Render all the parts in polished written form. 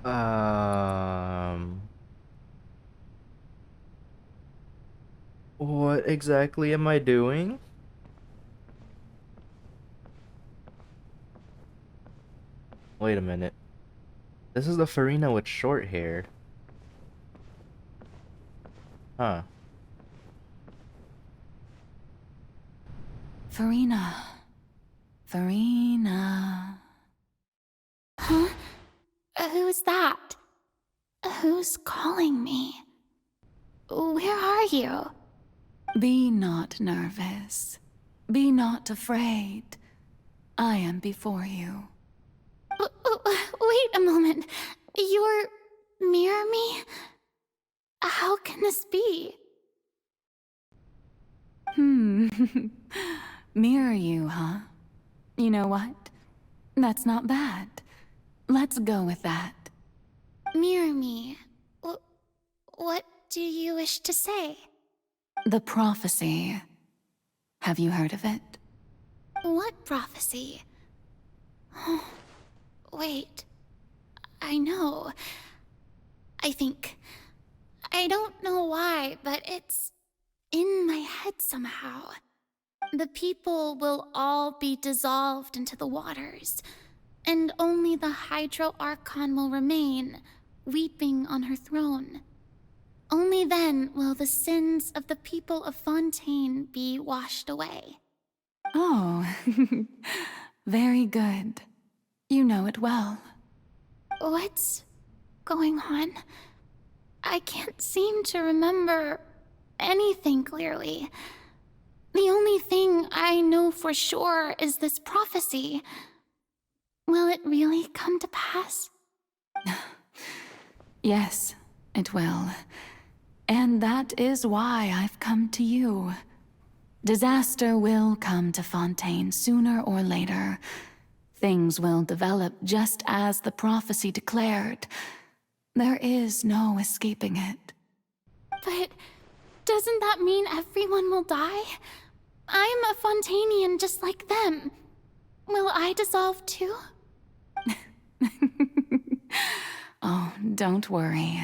Um, what exactly am I doing? Wait a minute. This is the Furina with short hair. Huh. Furina. Furina. Huh? Who's that? Who's calling me? Where are you? Be not nervous. Be not afraid. I am before you. Wait a moment. You're... mirror me? How can this be? Mirror you, huh? You know what? That's not bad. Let's go with that. Mirror me. What do you wish to say? The prophecy. Have you heard of it? What prophecy? Wait. I know. I think... I don't know why, but it's in my head somehow. The people will all be dissolved into the waters, and only the Hydro Archon will remain, weeping on her throne. Only then will the sins of the people of Fontaine be washed away. Oh, very good. You know it well. What's going on? I can't seem to remember anything clearly. The only thing I know for sure is this prophecy. Will it really come to pass? Yes, it will. And that is why I've come to you. Disaster will come to Fontaine sooner or later. Things will develop just as the prophecy declared. There is no escaping it. But doesn't that mean everyone will die? I'm a Fontanian just like them. Will I dissolve too? Oh, don't worry.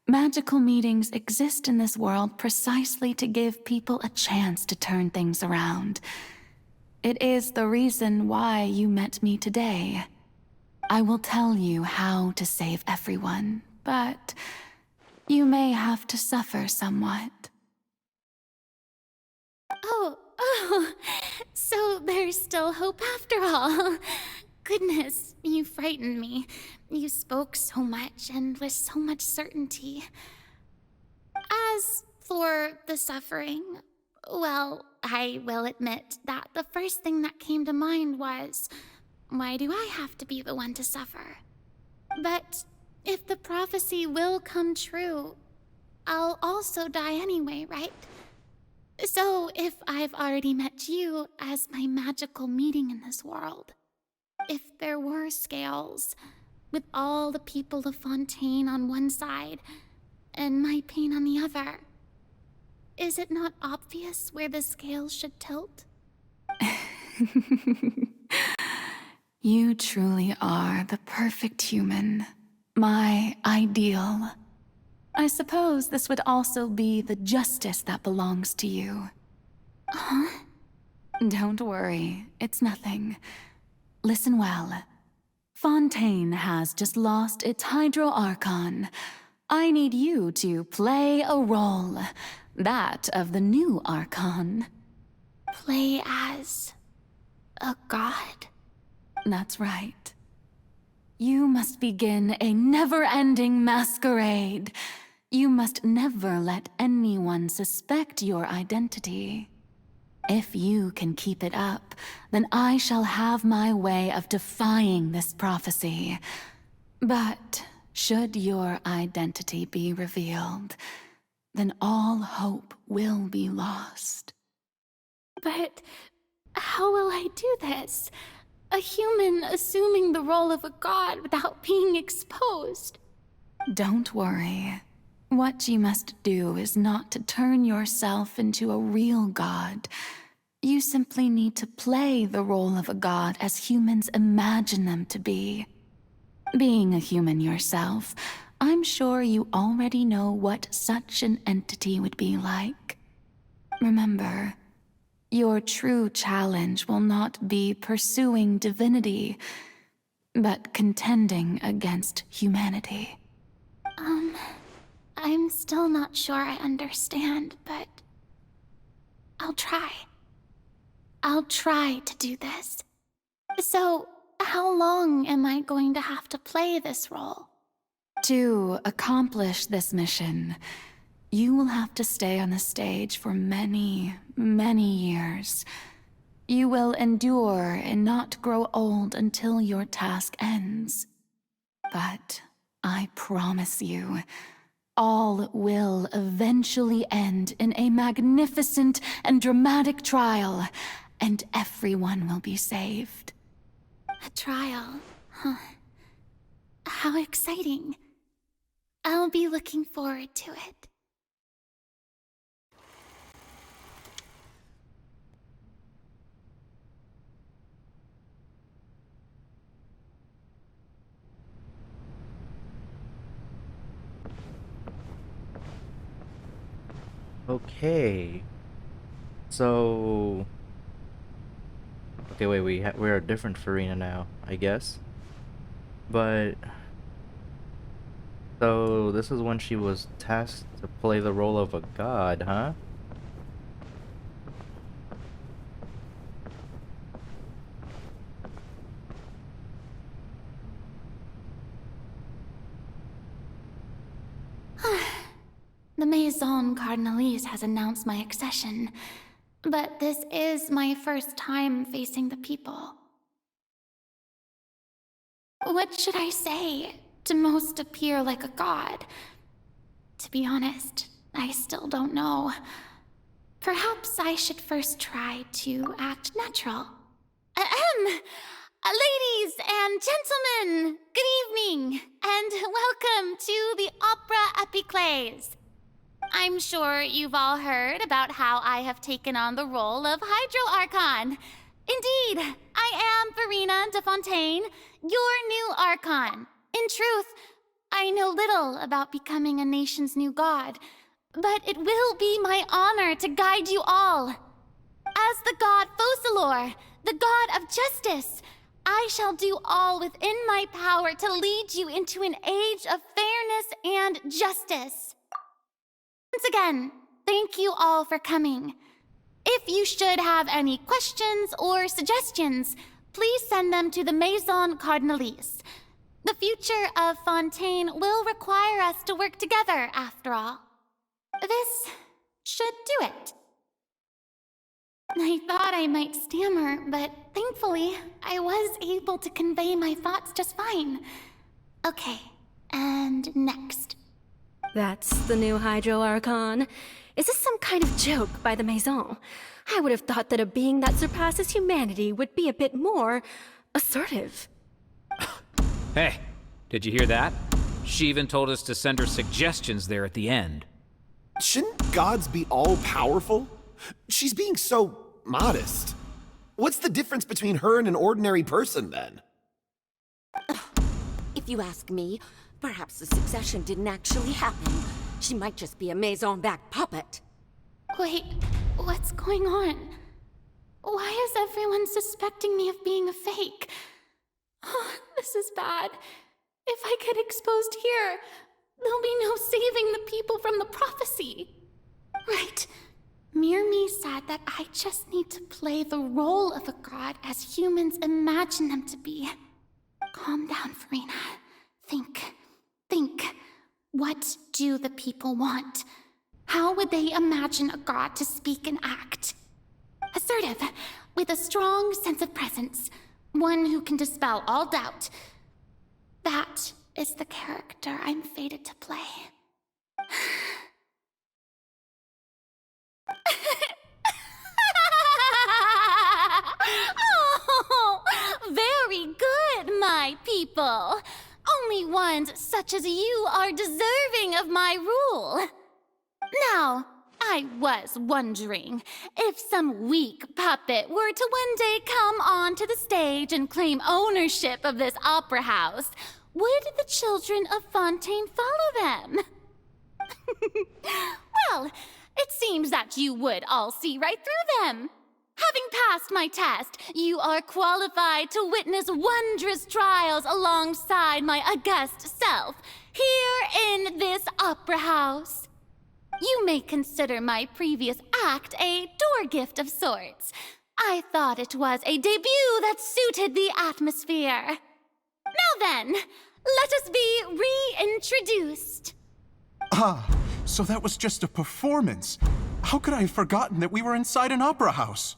Magical meetings exist in this world precisely to give people a chance to turn things around. It is the reason why you met me today. I will tell you how to save everyone, but you may have to suffer somewhat. Oh, so there's still hope after all. Goodness, you frightened me. You spoke so much and with so much certainty. As for the suffering, well, I will admit that the first thing that came to mind was, why do I have to be the one to suffer? But if the prophecy will come true, I'll also die anyway, right? So if I've already met you as my magical meeting in this world, if there were scales, with all the people of Fontaine on one side, and my pain on the other, is it not obvious where the scales should tilt? You truly are the perfect human. My ideal. I suppose this would also be the justice that belongs to you. Huh? Don't worry, it's nothing. Listen well. Fontaine has just lost its Hydro Archon. I need you to play a role. That of the new Archon. Play as a god? That's right. You must begin a never-ending masquerade. You must never let anyone suspect your identity. If you can keep it up, then I shall have my way of defying this prophecy. But should your identity be revealed, then all hope will be lost. But how will I do this? A human assuming the role of a god without being exposed. Don't worry. What you must do is not to turn yourself into a real god. You simply need to play the role of a god as humans imagine them to be. Being a human yourself, I'm sure you already know what such an entity would be like. Remember, your true challenge will not be pursuing divinity, but contending against humanity. I'm still not sure I understand, but I'll try. I'll try to do this. So, how long am I going to have to play this role? To accomplish this mission, you will have to stay on the stage for many, many years. You will endure and not grow old until your task ends. But I promise you, all will eventually end in a magnificent and dramatic trial, and everyone will be saved. A trial, huh? How exciting. I'll be looking forward to it. Okay. So... Okay, wait, we're a different Furina now, I guess. But... So, this is when she was tasked to play the role of a god, huh? The Maison Cardinalise has announced my accession, but this is my first time facing the people. What should I say to most appear like a god? To be honest, I still don't know. Perhaps I should first try to act natural. Ladies and gentlemen, good evening, and welcome to the Opera Epiclese. I'm sure you've all heard about how I have taken on the role of Hydro Archon. Indeed, I am Furina de Fontaine, your new Archon. In truth, I know little about becoming a nation's new god, but it will be my honor to guide you all. As the god Focalors, the god of justice, I shall do all within my power to lead you into an age of fairness and justice. Once again, thank you all for coming. If you should have any questions or suggestions, please send them to the Maison Cardinalise. The future of Fontaine will require us to work together, after all. This should do it. I thought I might stammer, but thankfully, I was able to convey my thoughts just fine. Okay, and next. That's the new Hydro Archon. Is this some kind of joke by the Maison? I would have thought that a being that surpasses humanity would be a bit more assertive. Hey, did you hear that? She even told us to send her suggestions there at the end. Shouldn't gods be all-powerful? She's being so modest. What's the difference between her and an ordinary person, then? If you ask me, perhaps the succession didn't actually happen. She might just be a Maison-backed puppet. Wait, what's going on? Why is everyone suspecting me of being a fake? Oh, this is bad. If I get exposed here, there'll be no saving the people from the prophecy. Right. Mirmi said that I just need to play the role of a god as humans imagine them to be. Calm down, Furina. Think. What do the people want? How would they imagine a god to speak and act? Assertive, with a strong sense of presence. One who can dispel all doubt. That is the character I'm fated to play. Oh, very good, my people. Only ones such as you are deserving of my rule. Now, I was wondering if some weak puppet were to one day come onto the stage and claim ownership of this opera house, would the children of Fontaine follow them? Well, it seems that you would all see right through them. Having passed my test, you are qualified to witness wondrous trials alongside my august self, here in this opera house. You may consider my previous act a door gift of sorts. I thought it was a debut that suited the atmosphere. Now then, let us be reintroduced. Ah, so that was just a performance. How could I have forgotten that we were inside an opera house?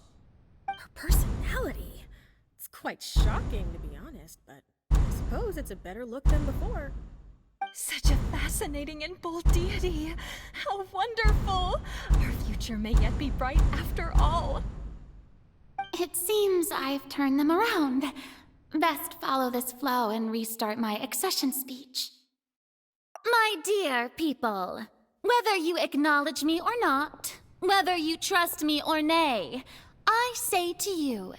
Her personality. It's quite shocking, to be honest, but I suppose it's a better look than before. Such a fascinating and bold deity. How wonderful! Our future may yet be bright after all. It seems I've turned them around. Best follow this flow and restart my accession speech. My dear people, whether you acknowledge me or not, whether you trust me or nay, I say to you,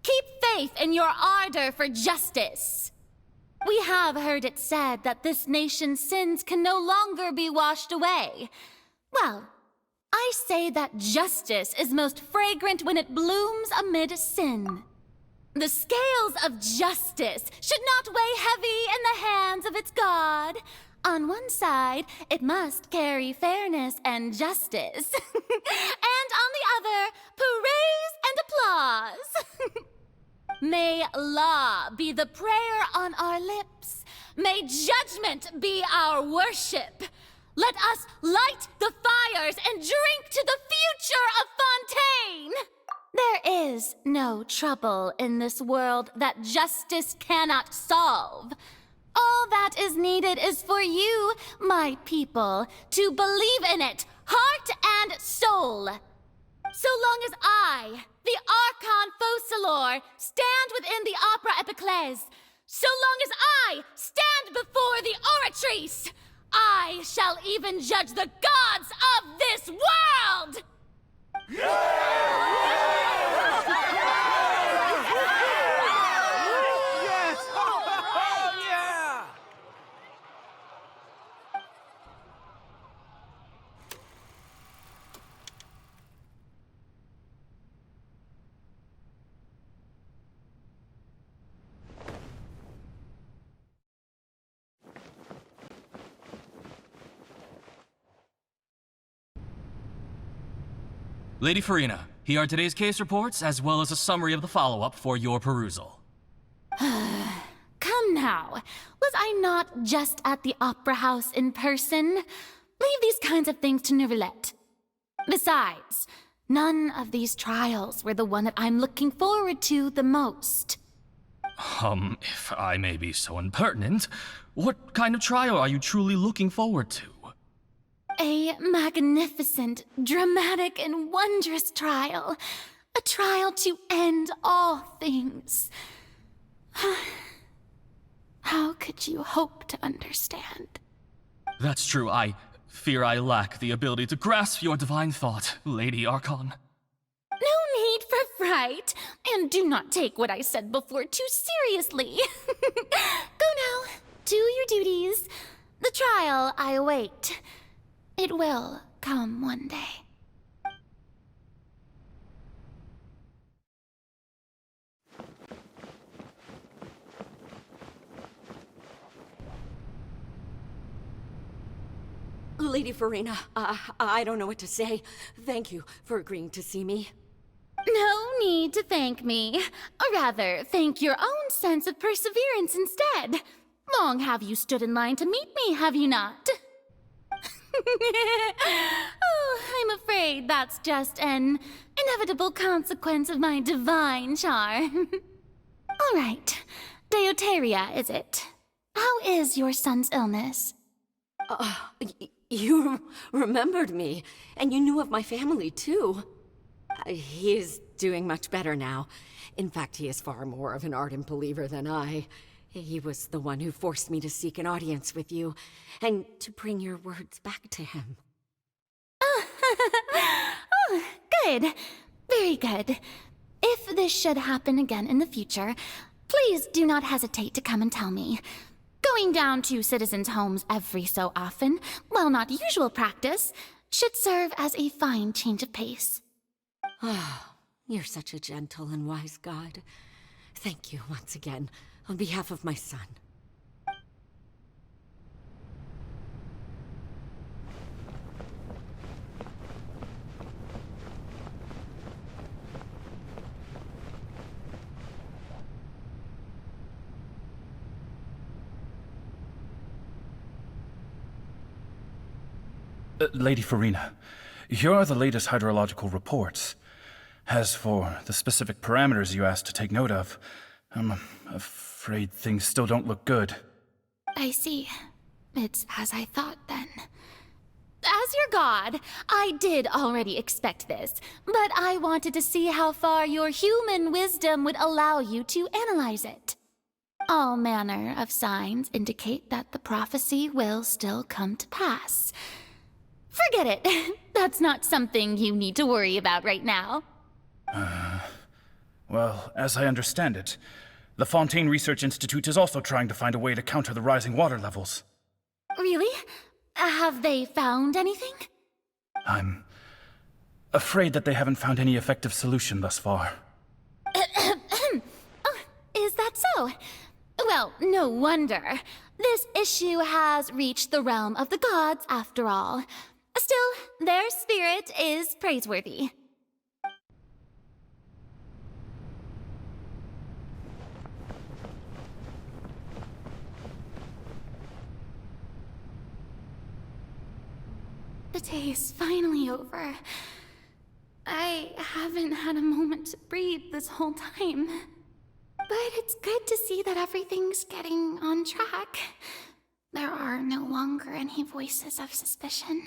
keep faith in your ardor for justice. We have heard it said that this nation's sins can no longer be washed away. Well, I say that justice is most fragrant when it blooms amid sin. The scales of justice should not weigh heavy in the hands of its God. On one side, it must carry fairness and justice. And on the other, praise and applause. May law be the prayer on our lips. May judgment be our worship. Let us light the fires and drink to the future of Fontaine. There is no trouble in this world that justice cannot solve. All that is needed is for you, my people, to believe in it, heart and soul. So long as I, the Archon Focalors, stand within the Opera Epiclese, so long as I stand before the Oratrice, I shall even judge the gods of this world! Lady Furina, here are today's case reports, as well as a summary of the follow-up for your perusal. Come now, was I not just at the Opera House in person? Leave these kinds of things to Neuvillette. Besides, none of these trials were the one that I'm looking forward to the most. If I may be so impertinent, what kind of trial are you truly looking forward to? A magnificent, dramatic, and wondrous trial. A trial to end all things. How could you hope to understand? That's true. I fear I lack the ability to grasp your divine thought, Lady Archon. No need for fright, and do not take what I said before too seriously. Go now, do your duties. The trial I await. It will come one day. Lady Furina, I don't know what to say. Thank you for agreeing to see me. No need to thank me. Or rather, thank your own sense of perseverance instead. Long have you stood in line to meet me, have you not? Oh, I'm afraid that's just an inevitable consequence of my divine charm. All right, Deuteria, is it? How is your son's illness? You remembered me, and you knew of my family, too. He is doing much better now. In fact, he is far more of an ardent believer than I. He was the one who forced me to seek an audience with you, and to bring your words back to him. Oh, good. Very good. If this should happen again in the future, please do not hesitate to come and tell me. Go Going down to citizens' homes every so often, while not usual practice, should serve as a fine change of pace. Ah, you're such a gentle and wise god. Thank you once again, on behalf of my son. Lady Furina, here are the latest hydrological reports. As for the specific parameters you asked to take note of, I'm afraid things still don't look good. I see. It's as I thought, then. As your god, I did already expect this, but I wanted to see how far your human wisdom would allow you to analyze it. All manner of signs indicate that the prophecy will still come to pass. Forget it. That's not something you need to worry about right now. Well, as I understand it, the Fontaine Research Institute is also trying to find a way to counter the rising water levels. Really? Have they found anything? I'm afraid that they haven't found any effective solution thus far. Is that so? Well, no wonder. This issue has reached the realm of the gods, after all. Still, their spirit is praiseworthy. The day is finally over. I haven't had a moment to breathe this whole time. But it's good to see that everything's getting on track. There are no longer any voices of suspicion.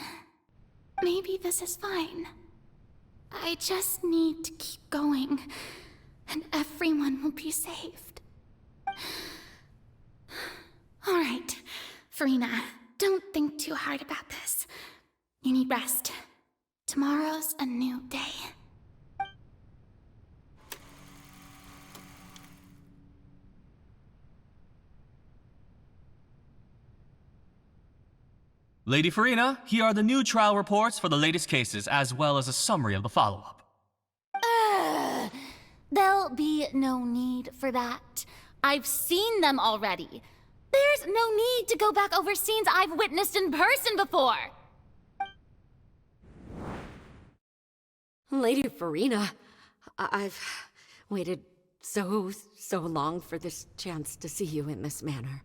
Maybe this is fine. I just need to keep going, and everyone will be saved. All right, Furina, don't think too hard about this. You need rest. Tomorrow's a new day. Lady Furina, here are the new trial reports for the latest cases, as well as a summary of the follow-up. There'll be no need for that. I've seen them already. There's no need to go back over scenes I've witnessed in person before. Lady Furina, I've waited so long for this chance to see you in this manner.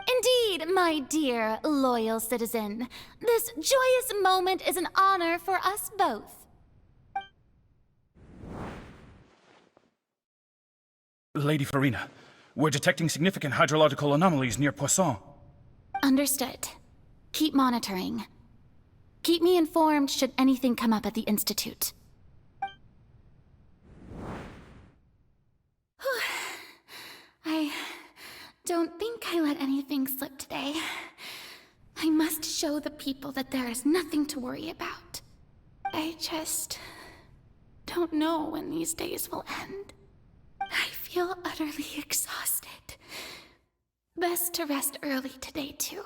Indeed, my dear, loyal citizen. This joyous moment is an honor for us both. Lady Furina, we're detecting significant hydrological anomalies near Poisson. Understood. Keep monitoring. Keep me informed should anything come up at the Institute. I don't think I let anything slip today. I must show the people that there is nothing to worry about. I just don't know when these days will end. I feel utterly exhausted. Best to rest early today, too.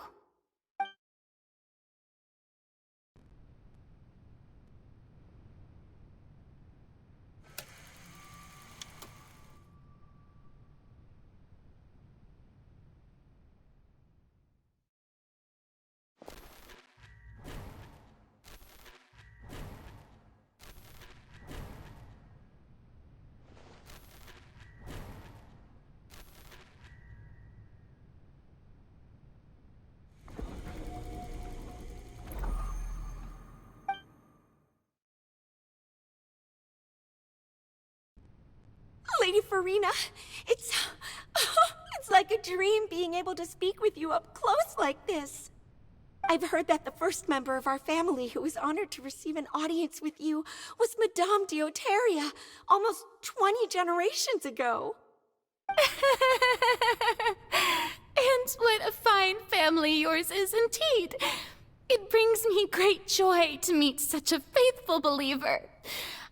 Lady Furina, it's like a dream being able to speak with you up close like this. I've heard that the first member of our family who was honored to receive an audience with you was Madame Dioteria, almost 20 generations ago. And what a fine family yours is indeed. It brings me great joy to meet such a faithful believer.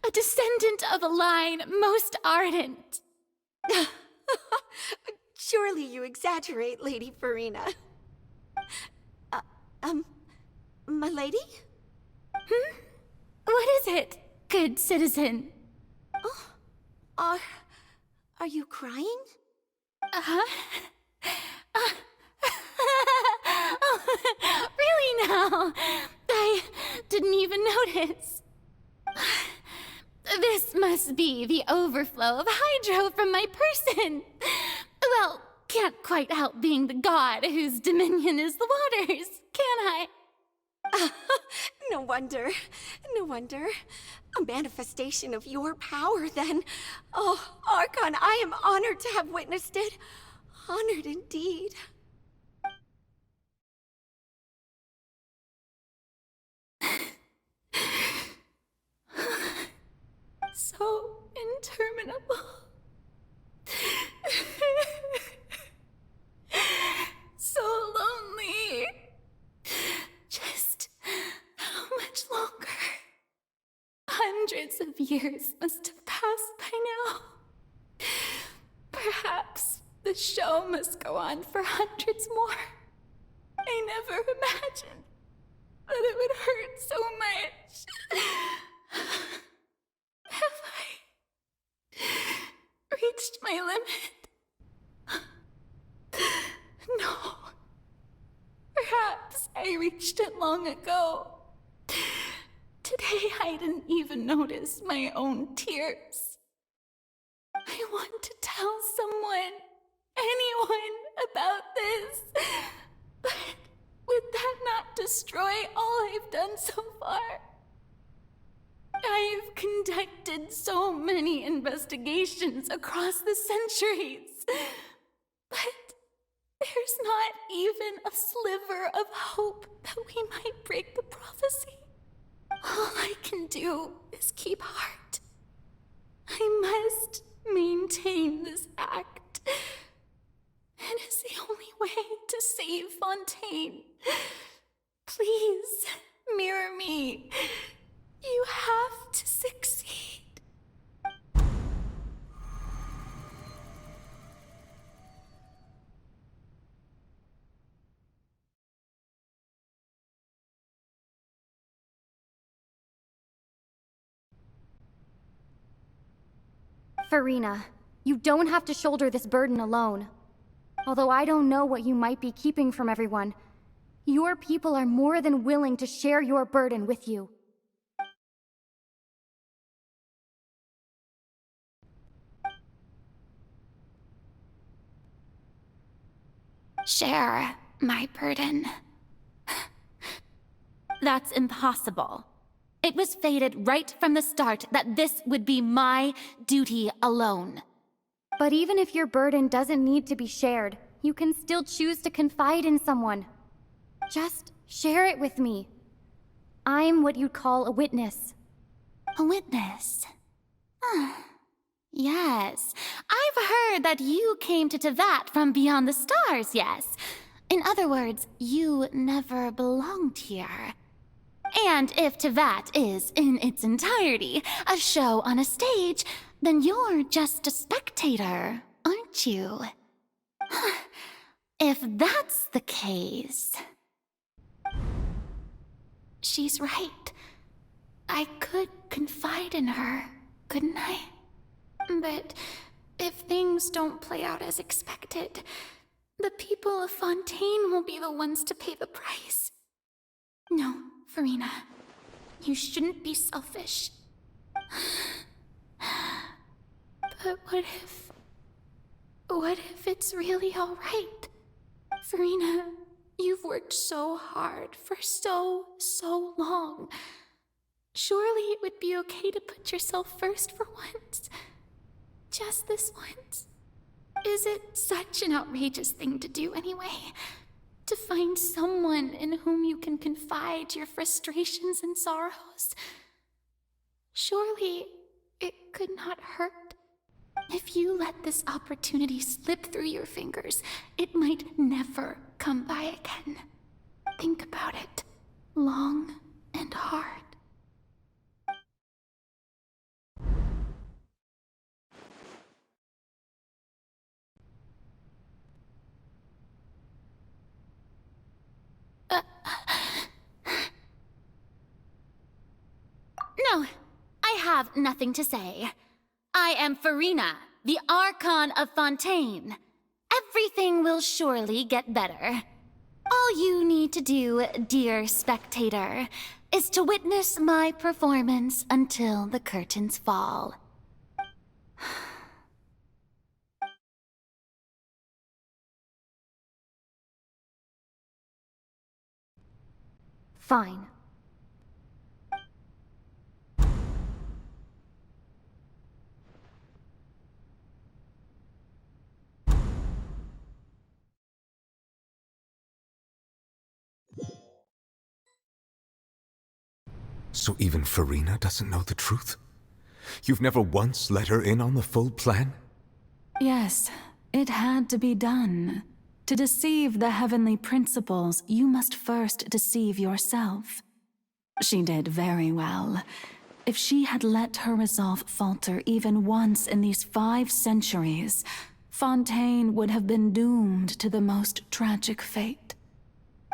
A descendant of a line most ardent. Surely you exaggerate, Lady Furina. My lady? What is it, good citizen? Oh, are you crying? Really now? I didn't even notice. This must be the overflow of hydro from my person. Well, can't quite help being the god whose dominion is the waters, can I? No wonder. No wonder. A manifestation of your power, then. Oh, Archon, I am honored to have witnessed it. Honored indeed. So interminable. So lonely. Just how much longer? Hundreds of years must have passed by now. Perhaps the show must go on for hundreds more. I never imagined that it would hurt so much. Have I reached my limit? No. Perhaps I reached it long ago. Today I didn't even notice my own tears. I want to tell someone, anyone, about this. But would that not destroy all I've done so far? I've conducted so many investigations across the centuries, but there's not even a sliver of hope that we might break the prophecy. All I can do is keep heart. I must maintain this act. It is the only way to save Fontaine. Please, mirror me. You have to succeed. Furina, you don't have to shoulder this burden alone. Although I don't know what you might be keeping from everyone, your people are more than willing to share your burden with you. Share my burden. That's impossible. It was fated right from the start that this would be my duty alone. But even if your burden doesn't need to be shared, you can still choose to confide in someone. Just share it with me. I'm what you'd call a witness. A witness? Yes. I've heard that you came to Tevat from beyond the stars, yes. In other words, you never belonged here. And if Tevat is, in its entirety, a show on a stage, then you're just a spectator, aren't you? If that's the case... She's right. I could confide in her, couldn't I? But if things don't play out as expected, the people of Fontaine will be the ones to pay the price. No, Furina, you shouldn't be selfish. But what if it's really all right? Furina, you've worked so hard for so long. Surely it would be okay to put yourself first for once. Just this once. Is it such an outrageous thing to do anyway? To find someone in whom you can confide your frustrations and sorrows? Surely it could not hurt. If you let this opportunity slip through your fingers, it might never come by again. Think about it long and hard. No, I have nothing to say. I am Furina, the Archon of Fontaine. Everything will surely get better. All you need to do, dear spectator, is to witness my performance until the curtains fall. Fine. So even Furina doesn't know the truth? You've never once let her in on the full plan? Yes, it had to be done. To deceive the heavenly principles, you must first deceive yourself. She did very well. If she had let her resolve falter even once in these 5 centuries, Fontaine would have been doomed to the most tragic fate.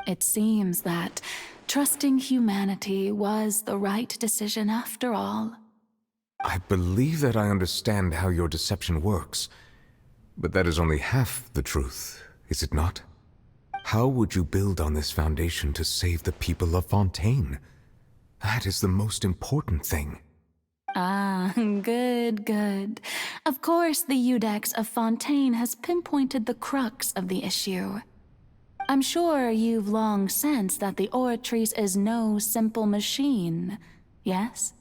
It seems that trusting humanity was the right decision after all. I believe that I understand how your deception works, but that is only half the truth, is it not? How would you build on this foundation to save the people of Fontaine? That is the most important thing. Ah, good. Of course, the Iudex of Fontaine has pinpointed the crux of the issue. I'm sure you've long sensed that the Oratrice is no simple machine, yes?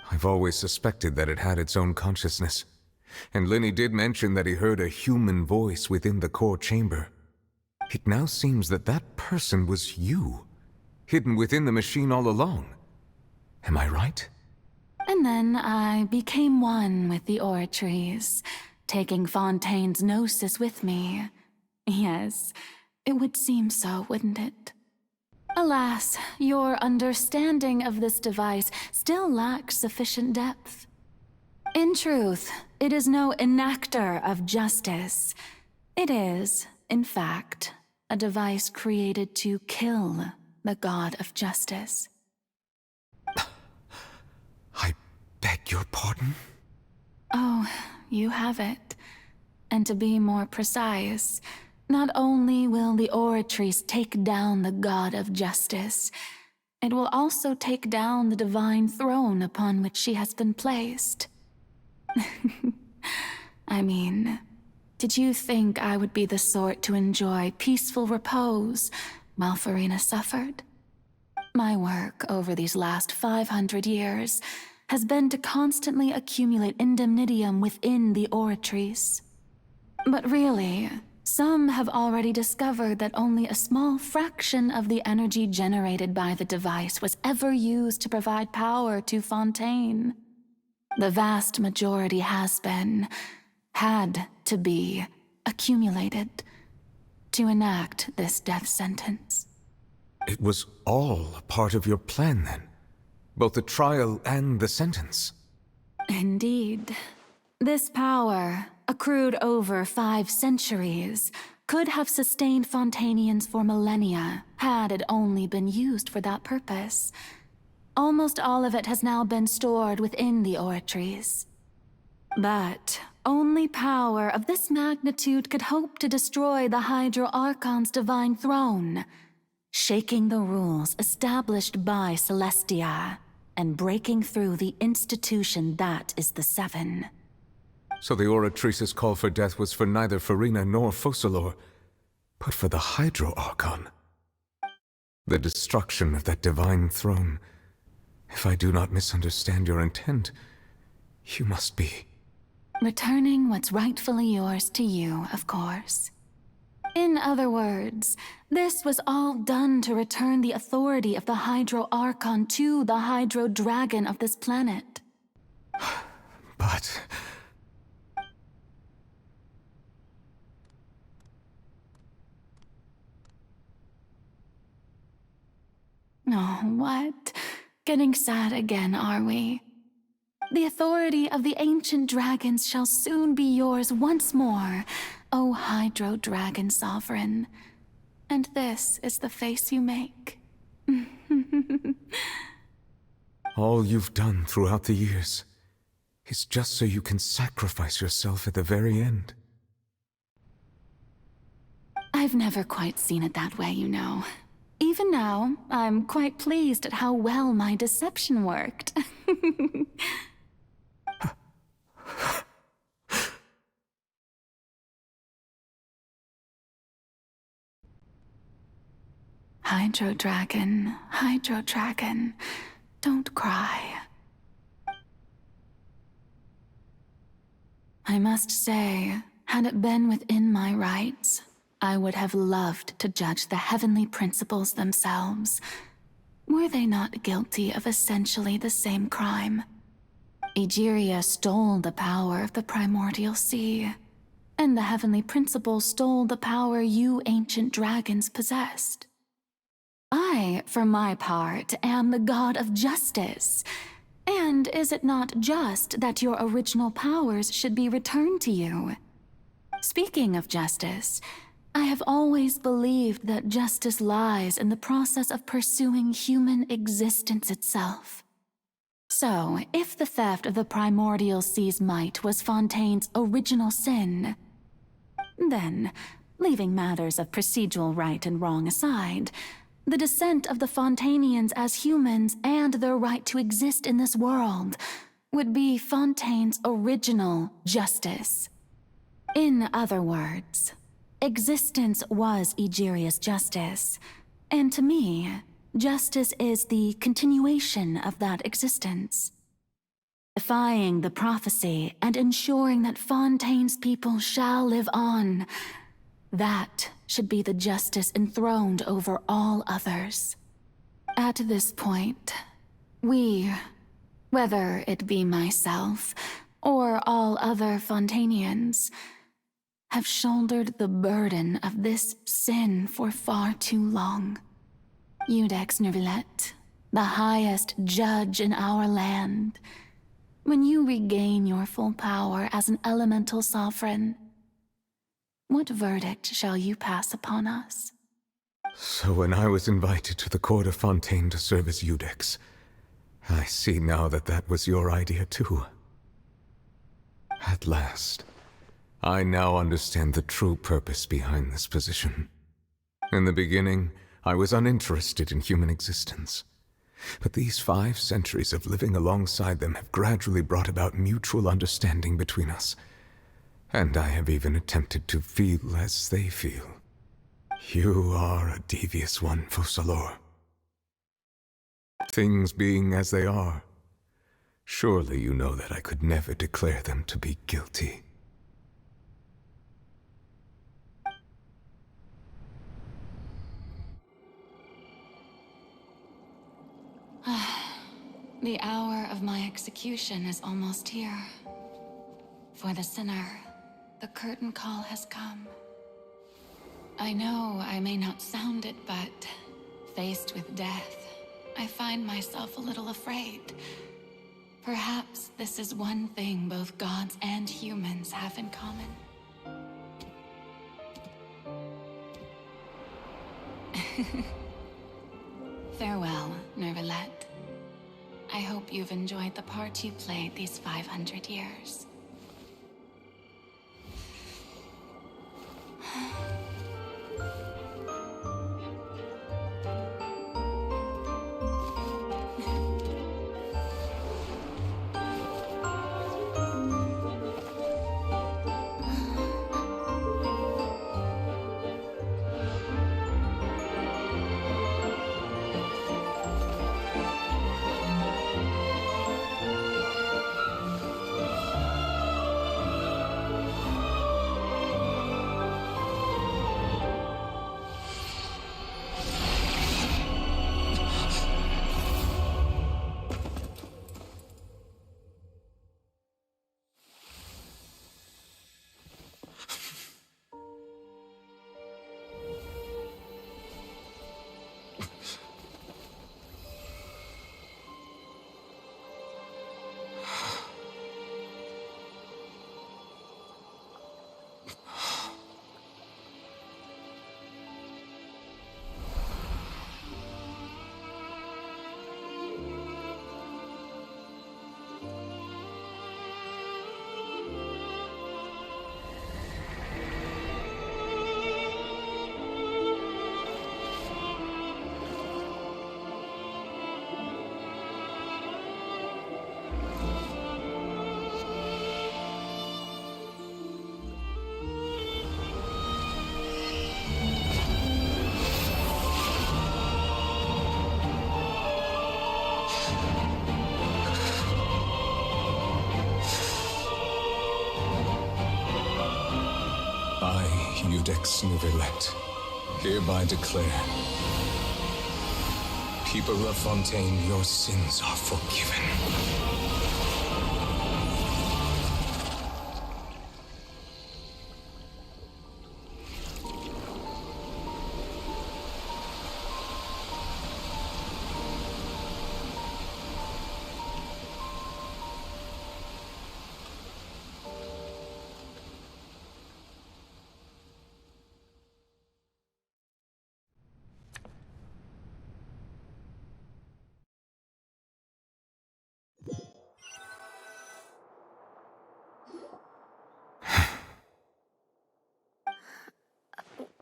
I've always suspected that it had its own consciousness, and Lenny did mention that he heard a human voice within the core chamber. It now seems that that person was you, hidden within the machine all along. Am I right? And then I became one with the Oratrice, taking Fontaine's Gnosis with me. Yes, it would seem so, wouldn't it? Alas, your understanding of this device still lacks sufficient depth. In truth, it is no enactor of justice. It is, in fact, a device created to kill the god of justice. I beg your pardon? Oh, you have it. And to be more precise, not only will the Oratrice take down the god of justice, it will also take down the divine throne upon which she has been placed. I mean, did you think I would be the sort to enjoy peaceful repose while Furina suffered? My work over these last 500 years has been to constantly accumulate indemnitium within the Oratrice. But really, some have already discovered that only a small fraction of the energy generated by the device was ever used to provide power to Fontaine. The vast majority had to be, accumulated to enact this death sentence. It was all a part of your plan, then? Both the trial and the sentence? Indeed. This power, accrued over 5 centuries, could have sustained Fontanians for millennia, had it only been used for that purpose. Almost all of it has now been stored within the Oratrice. But only power of this magnitude could hope to destroy the Hydro Archon's divine throne, shaking the rules established by Celestia, and breaking through the institution that is the Seven. So the Oratrice's call for death was for neither Furina nor Focalors, but for the Hydro Archon. The destruction of that divine throne. If I do not misunderstand your intent, you must be... Returning what's rightfully yours to you, of course. In other words, this was all done to return the authority of the Hydro Archon to the Hydro Dragon of this planet. But... Oh, what? Getting sad again, are we? The authority of the ancient dragons shall soon be yours once more, O Hydro Dragon Sovereign. And this is the face you make. All you've done throughout the years is just so you can sacrifice yourself at the very end. I've never quite seen it that way, you know. Even now, I'm quite pleased at how well my deception worked. Hydro Dragon, don't cry. I must say, had it been within my rights, I would have loved to judge the heavenly principles themselves. Were they not guilty of essentially the same crime? Egeria stole the power of the primordial sea, and the heavenly principles stole the power you ancient dragons possessed. I, for my part, am the god of justice. And is it not just that your original powers should be returned to you? Speaking of justice, I have always believed that justice lies in the process of pursuing human existence itself. So, if the theft of the primordial sea's might was Fontaine's original sin, then, leaving matters of procedural right and wrong aside, the descent of the Fontanians as humans and their right to exist in this world would be Fontaine's original justice. In other words, existence was Egeria's justice, and to me, justice is the continuation of that existence. Defying the prophecy and ensuring that Fontaine's people shall live on, that should be the justice enthroned over all others. At this point, we, whether it be myself or all other Fontanians, have shouldered the burden of this sin for far too long. Iudex Neuvillette, the highest judge in our land, when you regain your full power as an elemental sovereign, what verdict shall you pass upon us? So when I was invited to the court of Fontaine to serve as Iudex, I see now that that was your idea too. At last, I now understand the true purpose behind this position. In the beginning, I was uninterested in human existence. But these 5 centuries of living alongside them have gradually brought about mutual understanding between us. And I have even attempted to feel as they feel. You are a devious one, Focalors. Things being as they are, surely you know that I could never declare them to be guilty. The hour of my execution is almost here. For the sinner, the curtain call has come. I know I may not sound it, but faced with death, I find myself a little afraid. Perhaps this is one thing both gods and humans have in common. Farewell, Neuvillette. I hope you've enjoyed the part you played these 500 years. Judex Neuvillette, hereby declare, people of Fontaine, your sins are forgiven.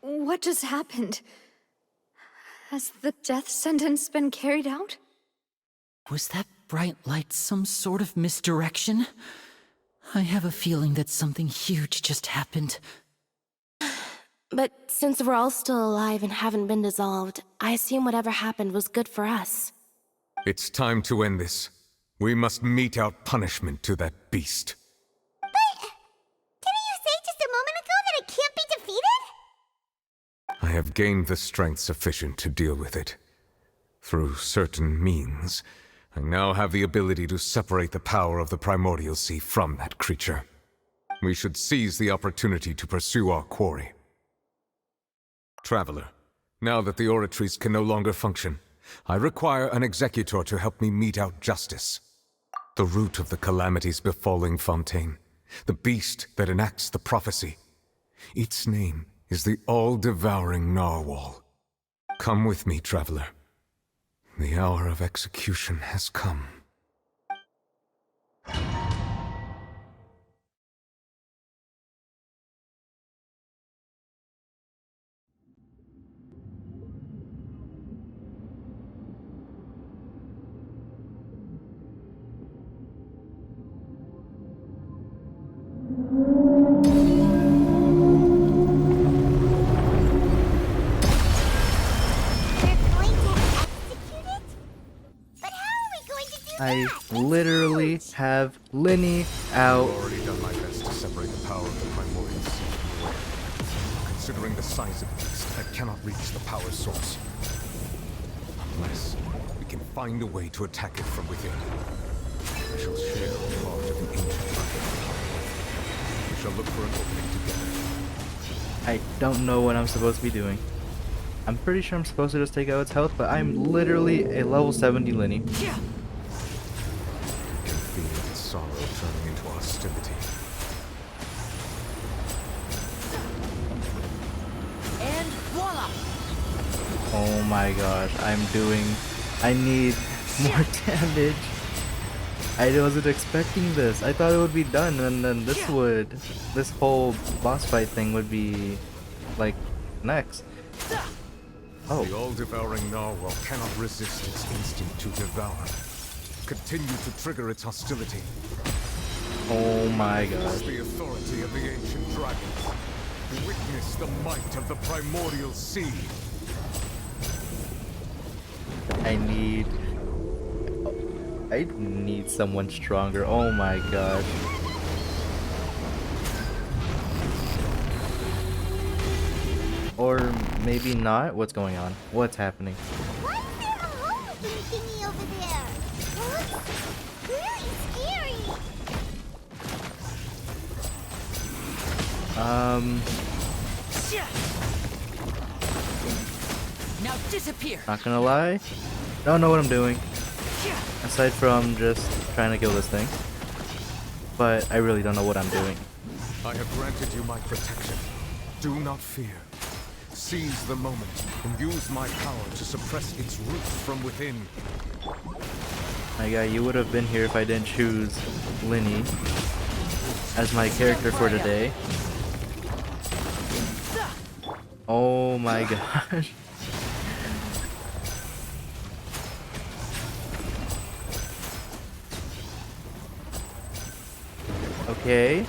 What just happened? Has the death sentence been carried out? Was that bright light some sort of misdirection? I have a feeling that something huge just happened. But since we're all still alive and haven't been dissolved, I assume whatever happened was good for us. It's time to end this. We must mete out punishment to that beast. Didn't you say just a moment ago that it can't be defeated? I have gained the strength sufficient to deal with it. Through certain means, I now have the ability to separate the power of the Primordial Sea from that creature. We should seize the opportunity to pursue our quarry. Traveler, now that the oratories can no longer function, I require an executor to help me mete out justice. The root of the calamities befalling Fontaine, the beast that enacts the prophecy. Its name is the all-devouring narwhal. Come with me, traveler. The hour of execution has come. I literally have Linny out. I've already done my best to separate the power of the Primordial Sea from the way. Considering the size of the beast, I cannot reach the power source. Unless we can find a way to attack it from within. We shall share a part of an ancient dragon. We shall look for an opening together. I don't know what I'm supposed to be doing. I'm pretty sure I'm supposed to just take out its health, but I'm literally a level 70 Linny. Sorrow turning into hostility. And voila! Oh my gosh, I need more damage. I wasn't expecting this. I thought it would be done and then this whole boss fight thing would be like next. Oh. The all-devouring narwhal cannot resist its instinct to devour. Continue to trigger its hostility. Oh my god. The authority of the ancient dragon. Witness the might of the Primordial Sea. I need someone stronger. Oh my god. Or maybe not? What's going on? What's happening? Why is there a hole-looking thingy over there? Looks really scary. Now disappear. Not gonna lie, don't know what I'm doing. Aside from just trying to kill this thing. But I really don't know what I'm doing. I have granted you my protection. Do not fear. Seize the moment and use my power to suppress its roots from within. My guy, you would have been here if I didn't choose Linny as my character for today. Oh my gosh. Okay.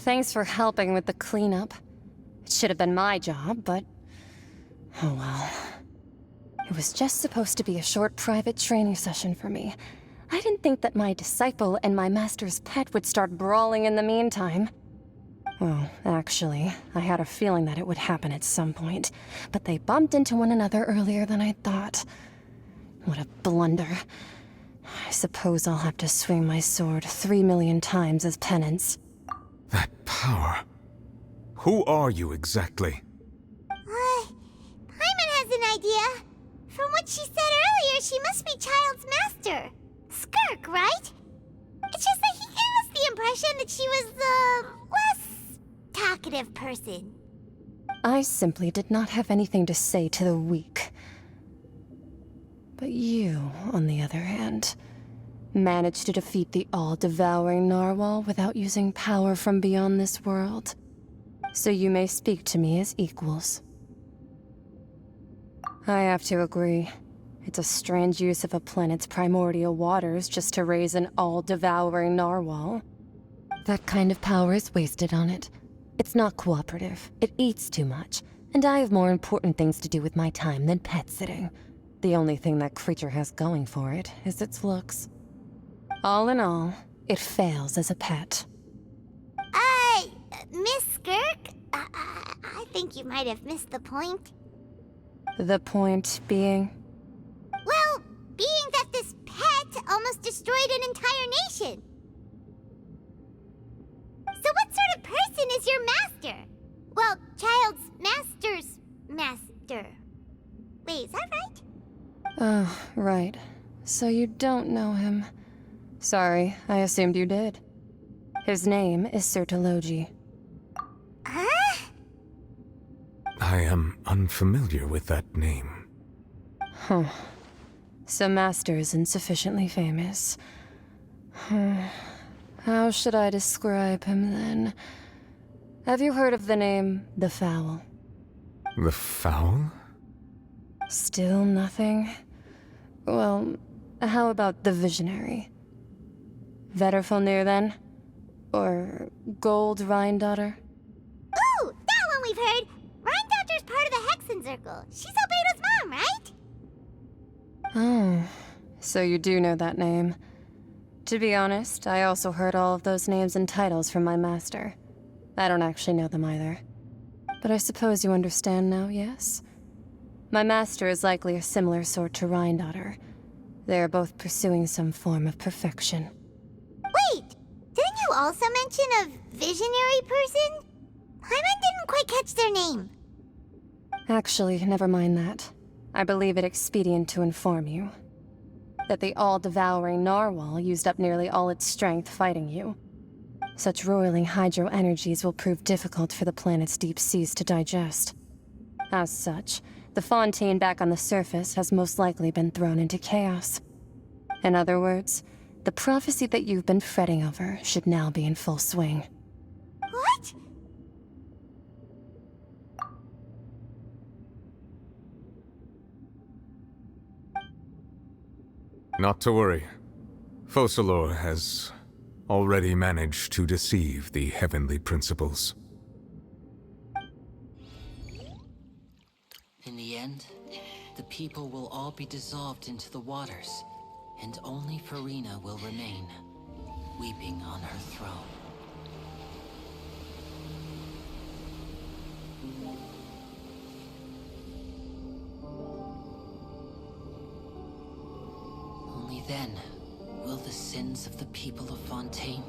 Thanks for helping with the cleanup. It should have been my job, but... oh well. It was just supposed to be a short private training session for me. I didn't think that my disciple and my master's pet would start brawling in the meantime. Well, actually, I had a feeling that it would happen at some point, but they bumped into one another earlier than I thought. What a blunder. I suppose I'll have to swing my sword 3 million times as penance. That power. Who are you exactly? Paimon has an idea. From what she said earlier, she must be Child's master. Skirk, right? It's just that he gave us the impression that she was the less talkative person. I simply did not have anything to say to the weak. But you, on the other hand, managed to defeat the all-devouring narwhal without using power from beyond this world. So you may speak to me as equals. I have to agree. It's a strange use of a planet's primordial waters just to raise an all-devouring narwhal. That kind of power is wasted on it. It's not cooperative. It eats too much. And I have more important things to do with my time than pet sitting. The only thing that creature has going for it is its looks. All in all, it fails as a pet. Miss Skirk? I think you might have missed the point. The point being? Well, being that this pet almost destroyed an entire nation. So what sort of person is your master? Well, Child's master's master. Wait, is that right? Oh, right. So you don't know him. Sorry, I assumed you did. His name is Sertologi. Huh? I am unfamiliar with that name. Huh. So Master isn't sufficiently famous. How should I describe him then? Have you heard of the name The Fowl? The Fowl? Still nothing? Well, how about the Visionary? Vetterfulnir then? Or Gold Rhindaughter? Ooh, that one we've heard! Rhindaughter's part of the Hexen Circle. She's Albedo's mom, right? Oh, so you do know that name. To be honest, I also heard all of those names and titles from my master. I don't actually know them either. But I suppose you understand now, yes? My master is likely a similar sort to Rhindaughter. They are both pursuing some form of perfection. Wait! Didn't you also mention a visionary person? Paimon didn't quite catch their name. Actually, never mind that. I believe it expedient to inform you that the all-devouring narwhal used up nearly all its strength fighting you. Such roiling hydro energies will prove difficult for the planet's deep seas to digest. As such, the Fontaine back on the surface has most likely been thrown into chaos. In other words, the prophecy that you've been fretting over should now be in full swing. What? Not to worry. Focalors has already managed to deceive the heavenly principles. In the end, the people will all be dissolved into the waters, and only Furina will remain, weeping on her throne. Only then will the sins of the people of Fontaine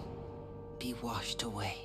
be washed away.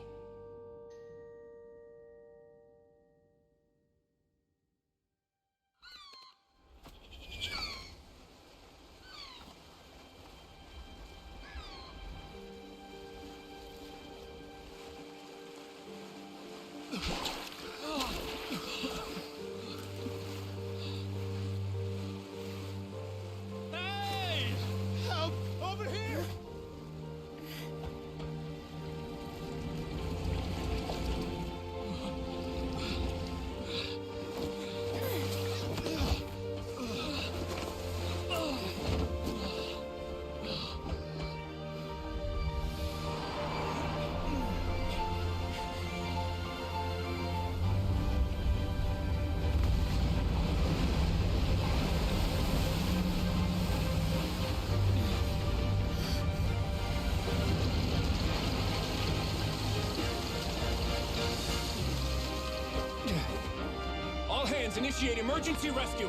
Fontanians initiate emergency rescue!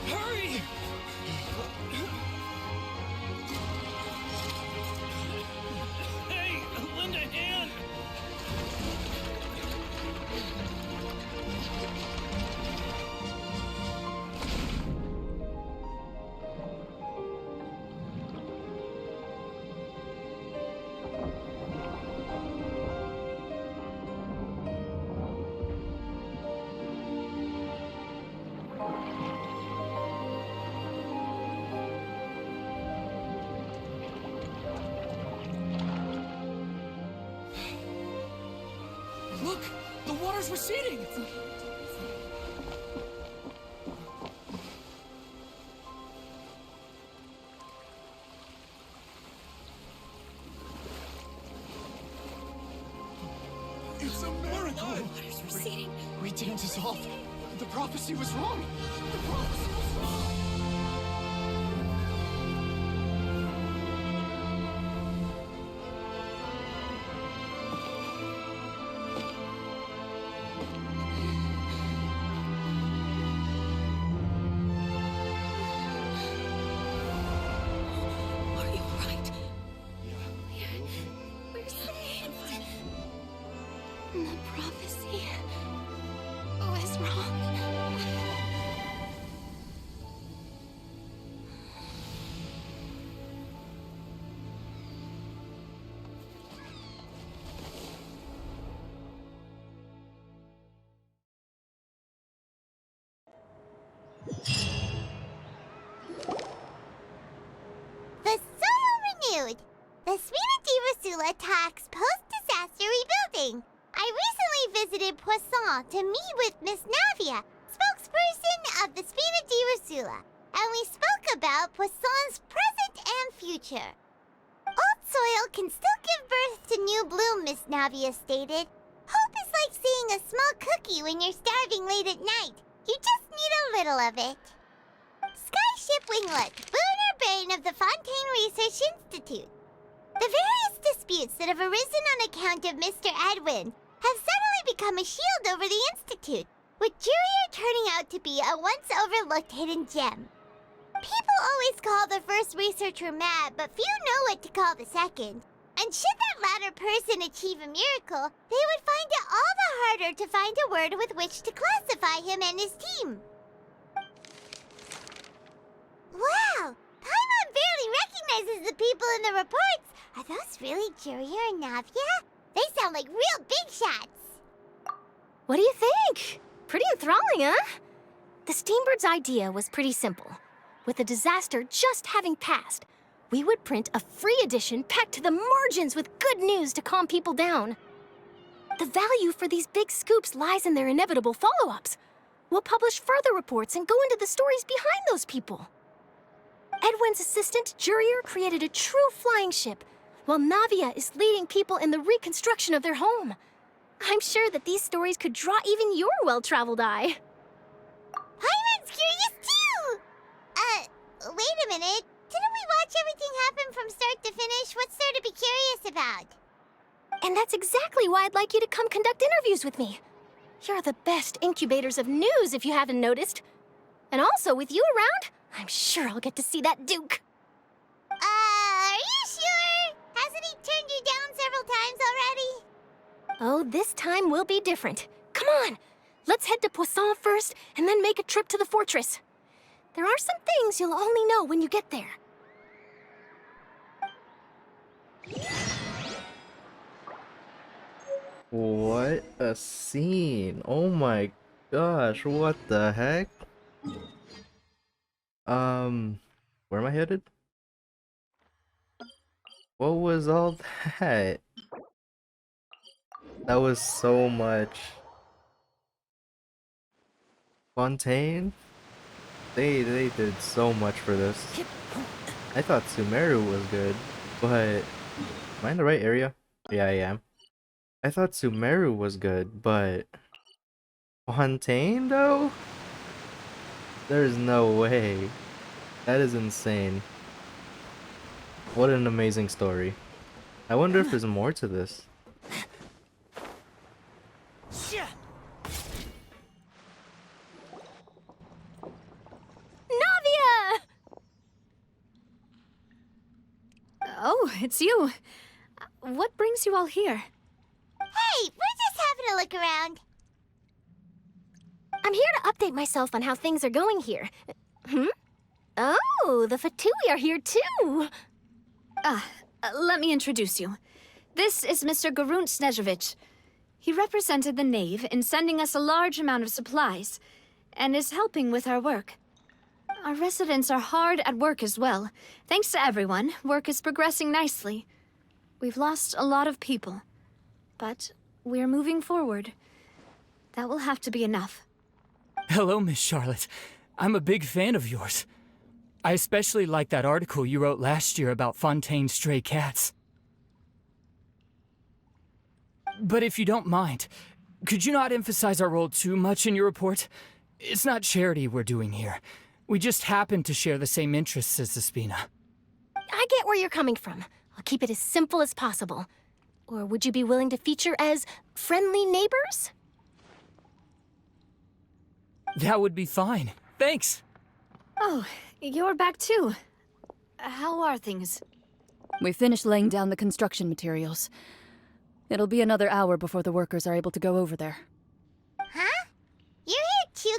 Hurry! Hey, lend a hand! Look! The water's receding! It's a miracle! Water's receding. We didn't dissolve. The prophecy was wrong. The prophecy was wrong. Are you alright? We're saved. The prophecy was wrong. The Soul Renewed! The Furina Divasula attacks post-disaster rebuilding. I recently visited Poisson to meet with Miss Navia, spokesperson of the Furina Divasula, and we spoke about Poisson's present and future. Old soil can still give birth to new bloom, Miss Navia stated. Hope is like seeing a small cookie when you're starving late at night. You just need a little of it. Skyship Winglet, lunar brain of the Fontaine Research Institute. The various disputes that have arisen on account of Mr. Edwin have suddenly become a shield over the Institute, with Jurier turning out to be a once overlooked hidden gem. People always call the first researcher mad, but few know what to call the second. And should that latter person achieve a miracle, they would find it all the harder to find a word with which to classify him and his team. Wow! Paimon barely recognizes the people in the reports. Are those really Jurier and Navia? They sound like real big shots. What do you think? Pretty enthralling, huh? The Steambird's idea was pretty simple. With the disaster just having passed, we would print a free edition packed to the margins with good news to calm people down. The value for these big scoops lies in their inevitable follow-ups. We'll publish further reports and go into the stories behind those people. Edwin's assistant, Jurier, created a true flying ship, while Navia is leading people in the reconstruction of their home. I'm sure that these stories could draw even your well-traveled eye. Paimon's curious too! Wait a minute. Didn't we watch everything happen from start to finish? What's there to be curious about? And that's exactly why I'd like you to come conduct interviews with me. You're the best incubators of news, if you haven't noticed. And also, with you around, I'm sure I'll get to see that Duke. Are you sure? Hasn't he turned you down several times already? Oh, this time will be different. Come on, let's head to Poisson first, and then make a trip to the fortress. There are some things you'll only know when you get there. What a scene. Oh my gosh, what the heck? Where am I headed? What was all that? That was so much. Fontaine? They did so much for this. I thought Sumeru was good, but am I in the right area? Yeah, I am. I thought Sumeru was good, but Fontaine though? There's no way. That is insane. What an amazing story. I wonder if there's more to this. Navia! Oh, it's you. What brings you all here? Hey, we're just having a look around. I'm here to update myself on how things are going here. Oh, the Fatui are here too! Let me introduce you. This is Mr. Garunt Snežević. He represented the Knave in sending us a large amount of supplies, and is helping with our work. Our residents are hard at work as well. Thanks to everyone, work is progressing nicely. We've lost a lot of people, but we're moving forward. That will have to be enough. Hello, Miss Charlotte. I'm a big fan of yours. I especially like that article you wrote last year about Fontaine's stray cats. But if you don't mind, could you not emphasize our role too much in your report? It's not charity we're doing here. We just happen to share the same interests as the Spina. I get where you're coming from. I'll keep it as simple as possible. Or would you be willing to feature as friendly neighbors? That would be fine. Thanks. Oh, you're back too. How are things? We finished laying down the construction materials. It'll be another hour before the workers are able to go over there. Huh? You're here too,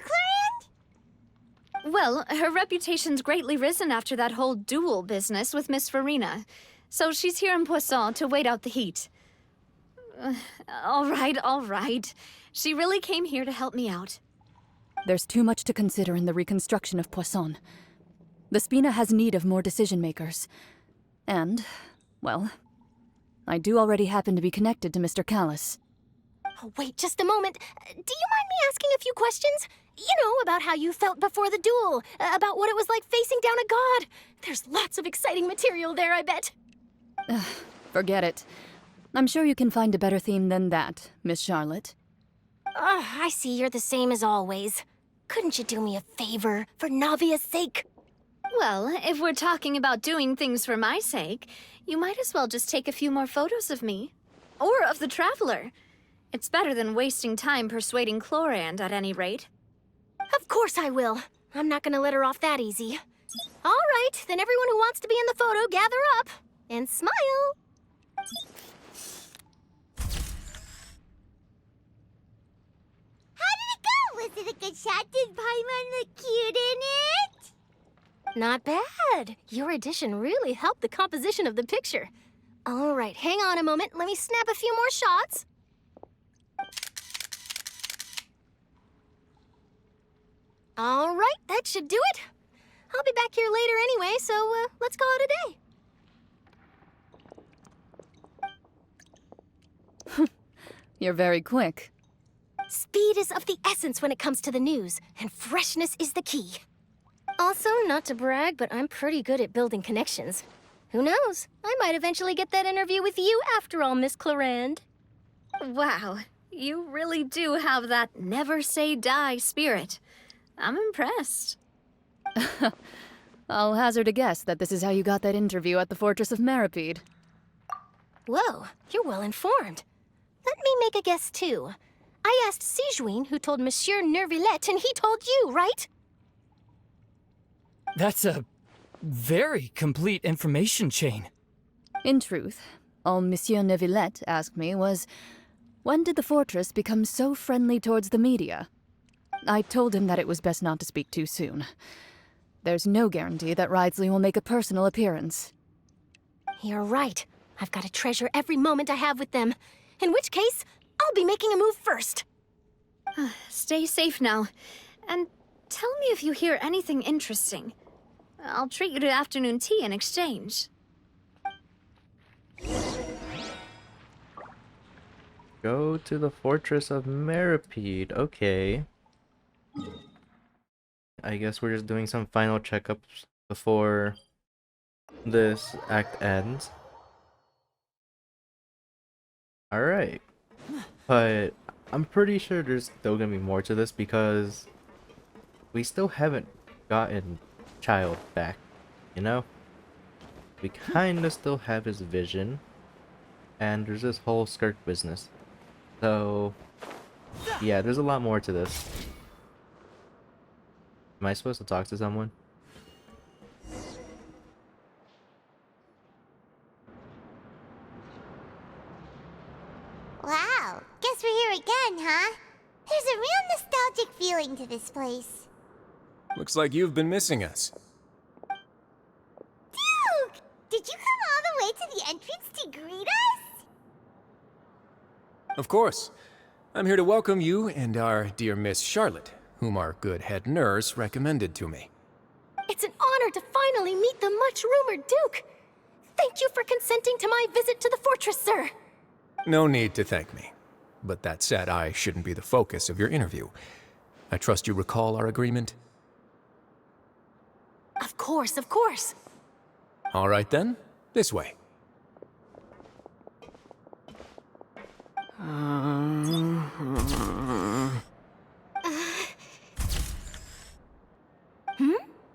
Clorinde? Well, her reputation's greatly risen after that whole duel business with Miss Furina. So she's here in Poisson to wait out the heat. All right. She really came here to help me out. There's too much to consider in the reconstruction of Poisson. The Spina has need of more decision-makers. And, well, I do already happen to be connected to Mr. Callis. Oh, wait just a moment. Do you mind me asking a few questions? You know, about how you felt before the duel, about what it was like facing down a god. There's lots of exciting material there, I bet. Forget it. I'm sure you can find a better theme than that, Miss Charlotte. I see you're the same as always. Couldn't you do me a favor, for Navia's sake? Well, if we're talking about doing things for my sake, you might as well just take a few more photos of me. Or of the Traveler. It's better than wasting time persuading Clorinde, at any rate. Of course I will. I'm not gonna let her off that easy. All right, then everyone who wants to be in the photo, gather up. And smile. How did it go? Was it a good shot? Did Paimon look cute in it? Not bad. Your addition really helped the composition of the picture. All right, hang on a moment. Let me snap a few more shots. All right, that should do it. I'll be back here later anyway, so let's call it a day. You're very quick. Speed is of the essence when it comes to the news, and freshness is the key. Also, not to brag, but I'm pretty good at building connections. Who knows? I might eventually get that interview with you after all, Miss Clorinde. Wow, you really do have that never say die spirit. I'm impressed. I'll hazard a guess that this is how you got that interview at the Fortress of Meripede. Whoa, you're well informed. Let me make a guess, too. I asked Sijuin, who told Monsieur Neuvillette, and he told you, right? That's a very complete information chain. In truth, all Monsieur Neuvillette asked me was, when did the Fortress become so friendly towards the media? I told him that it was best not to speak too soon. There's no guarantee that Ridsley will make a personal appearance. You're right. I've got to treasure every moment I have with them. In which case, I'll be making a move first. Stay safe now. And tell me if you hear anything interesting. I'll treat you to afternoon tea in exchange. Go to the Fortress of Meripede. Okay. I guess we're just doing some final checkups before this act ends. Alright. But I'm pretty sure there's still gonna be more to this because we still haven't gotten Child back, you know? We kinda still have his vision. And there's this whole skirt business. So, yeah, there's a lot more to this. Am I supposed to talk to someone? Wow, guess we're here again, huh? There's a real nostalgic feeling to this place. Looks like you've been missing us. Duke! Did you come all the way to the entrance to greet us? Of course. I'm here to welcome you and our dear Miss Charlotte, whom our good head nurse recommended to me. It's an honor to finally meet the much-rumored Duke. Thank you for consenting to my visit to the fortress, sir. No need to thank me. But that said, I shouldn't be the focus of your interview. I trust you recall our agreement? Of course, of course. All right then, this way.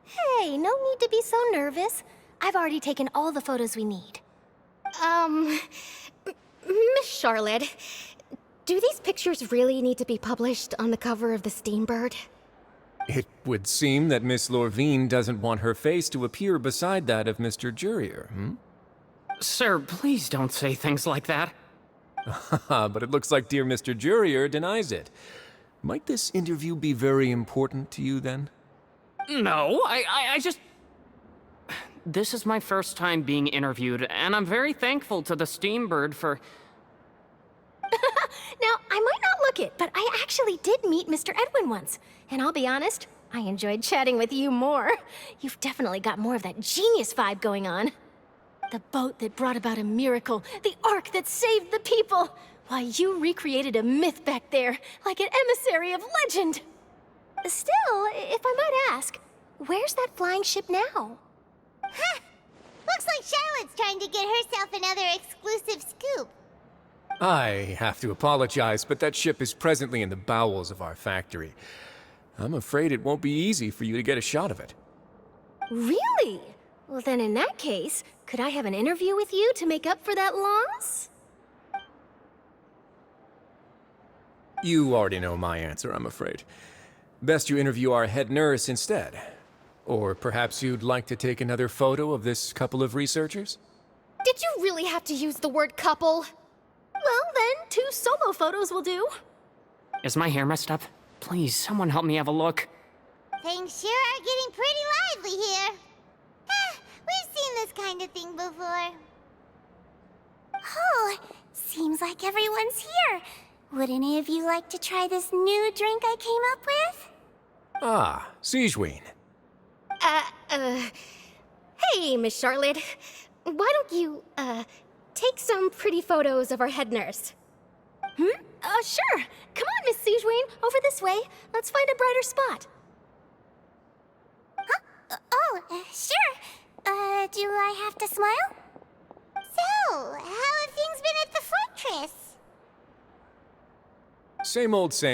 Hey, no need to be so nervous. I've already taken all the photos we need. Miss Charlotte, do these pictures really need to be published on the cover of the Steambird? It would seem that Miss Lorvine doesn't want her face to appear beside that of Mr. Jurier, hmm? Sir, please don't say things like that. But it looks like dear Mr. Jurier denies it. Might this interview be very important to you, then? No, I just... This is my first time being interviewed, and I'm very thankful to the Steambird for... Now, I might not look it, but I actually did meet Mr. Edwin once. And I'll be honest, I enjoyed chatting with you more. You've definitely got more of that genius vibe going on. The boat that brought about a miracle, the ark that saved the people. Why, you recreated a myth back there, like an emissary of legend. Still, if I might ask, where's that flying ship now? Huh! Looks like Charlotte's trying to get herself another exclusive scoop. I have to apologize, but that ship is presently in the bowels of our factory. I'm afraid it won't be easy for you to get a shot of it. Really? Well, then in that case, could I have an interview with you to make up for that loss? You already know my answer, I'm afraid. Best you interview our head nurse instead. Or perhaps you'd like to take another photo of this couple of researchers? Did you really have to use the word couple? Well, then, 2 solo photos will do. Is my hair messed up? Please, someone help me have a look. Things sure are getting pretty lively here. We've seen this kind of thing before. Oh, seems like everyone's here. Would any of you like to try this new drink I came up with? Ah, Siegeween. Hey, Miss Charlotte. Why don't you, take some pretty photos of our head nurse? Sure. Come on, Miss Siegeween. Over this way. Let's find a brighter spot. Huh? Sure. Do I have to smile? So, how have things been at the fortress? Same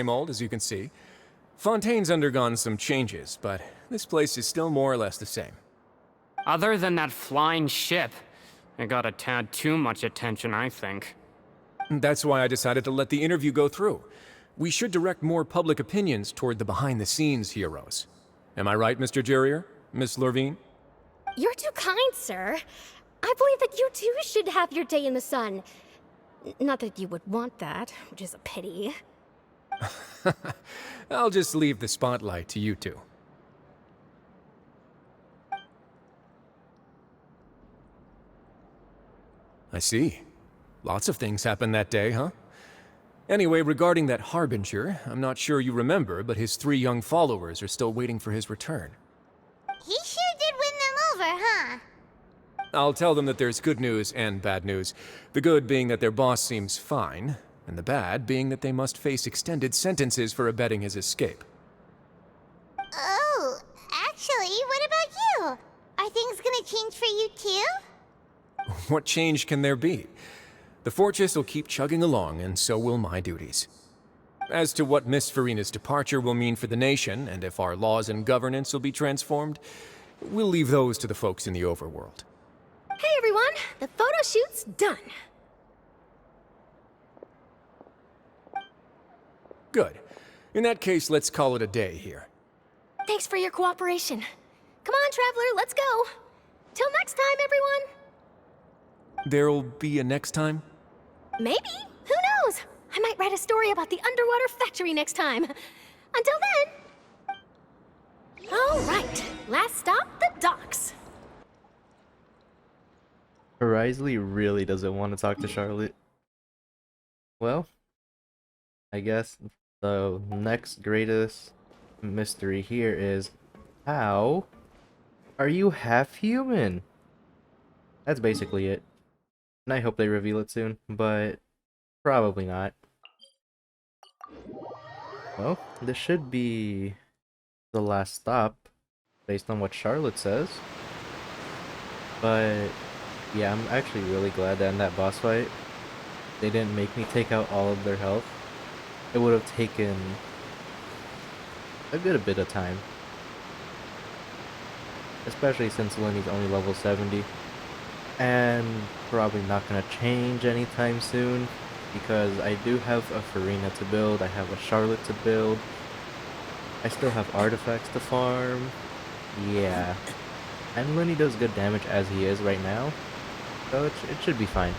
old, as you can see. Fontaine's undergone some changes, but this place is still more or less the same. Other than that flying ship, it got a tad too much attention, I think. That's why I decided to let the interview go through. We should direct more public opinions toward the behind-the-scenes heroes. Am I right, Mr. Jurier? Miss Lorvine? You're too kind, sir. I believe that you too should have your day in the sun. Not that you would want that, which is a pity. I'll just leave the spotlight to you two. I see. Lots of things happened that day, huh? Anyway, regarding that Harbinger, I'm not sure you remember, but his 3 young followers are still waiting for his return. He sure did win them over, huh? I'll tell them that there's good news and bad news. The good being that their boss seems fine, and the bad being that they must face extended sentences for abetting his escape. Oh, actually, what about you? Are things gonna change for you too? What change can there be? The fortress will keep chugging along, and so will my duties. As to what Miss Furina's departure will mean for the nation, and if our laws and governance will be transformed, we'll leave those to the folks in the overworld. Hey everyone, the photo shoot's done. Good. In that case, let's call it a day here. Thanks for your cooperation. Come on, Traveler, let's go. Till next time, everyone. There'll be a next time? Maybe. Who knows? I might write a story about the underwater factory next time. Until then. All right. Last stop, the docks. Horizon really doesn't want to talk to Charlotte. Well, I guess the next greatest mystery here is, how are you half human? That's basically it. And I hope they reveal it soon, but probably not. Well, this should be the last stop, based on what Charlotte says. But yeah, I'm actually really glad that in that boss fight, they didn't make me take out all of their health. It would have taken a good bit of time. Especially since Lenny's only level 70. And probably not gonna change anytime soon, because I do have a Furina to build, I have a Charlotte to build, I still have artifacts to farm. Yeah. And Lenny does good damage as he is right now, so it should be fine.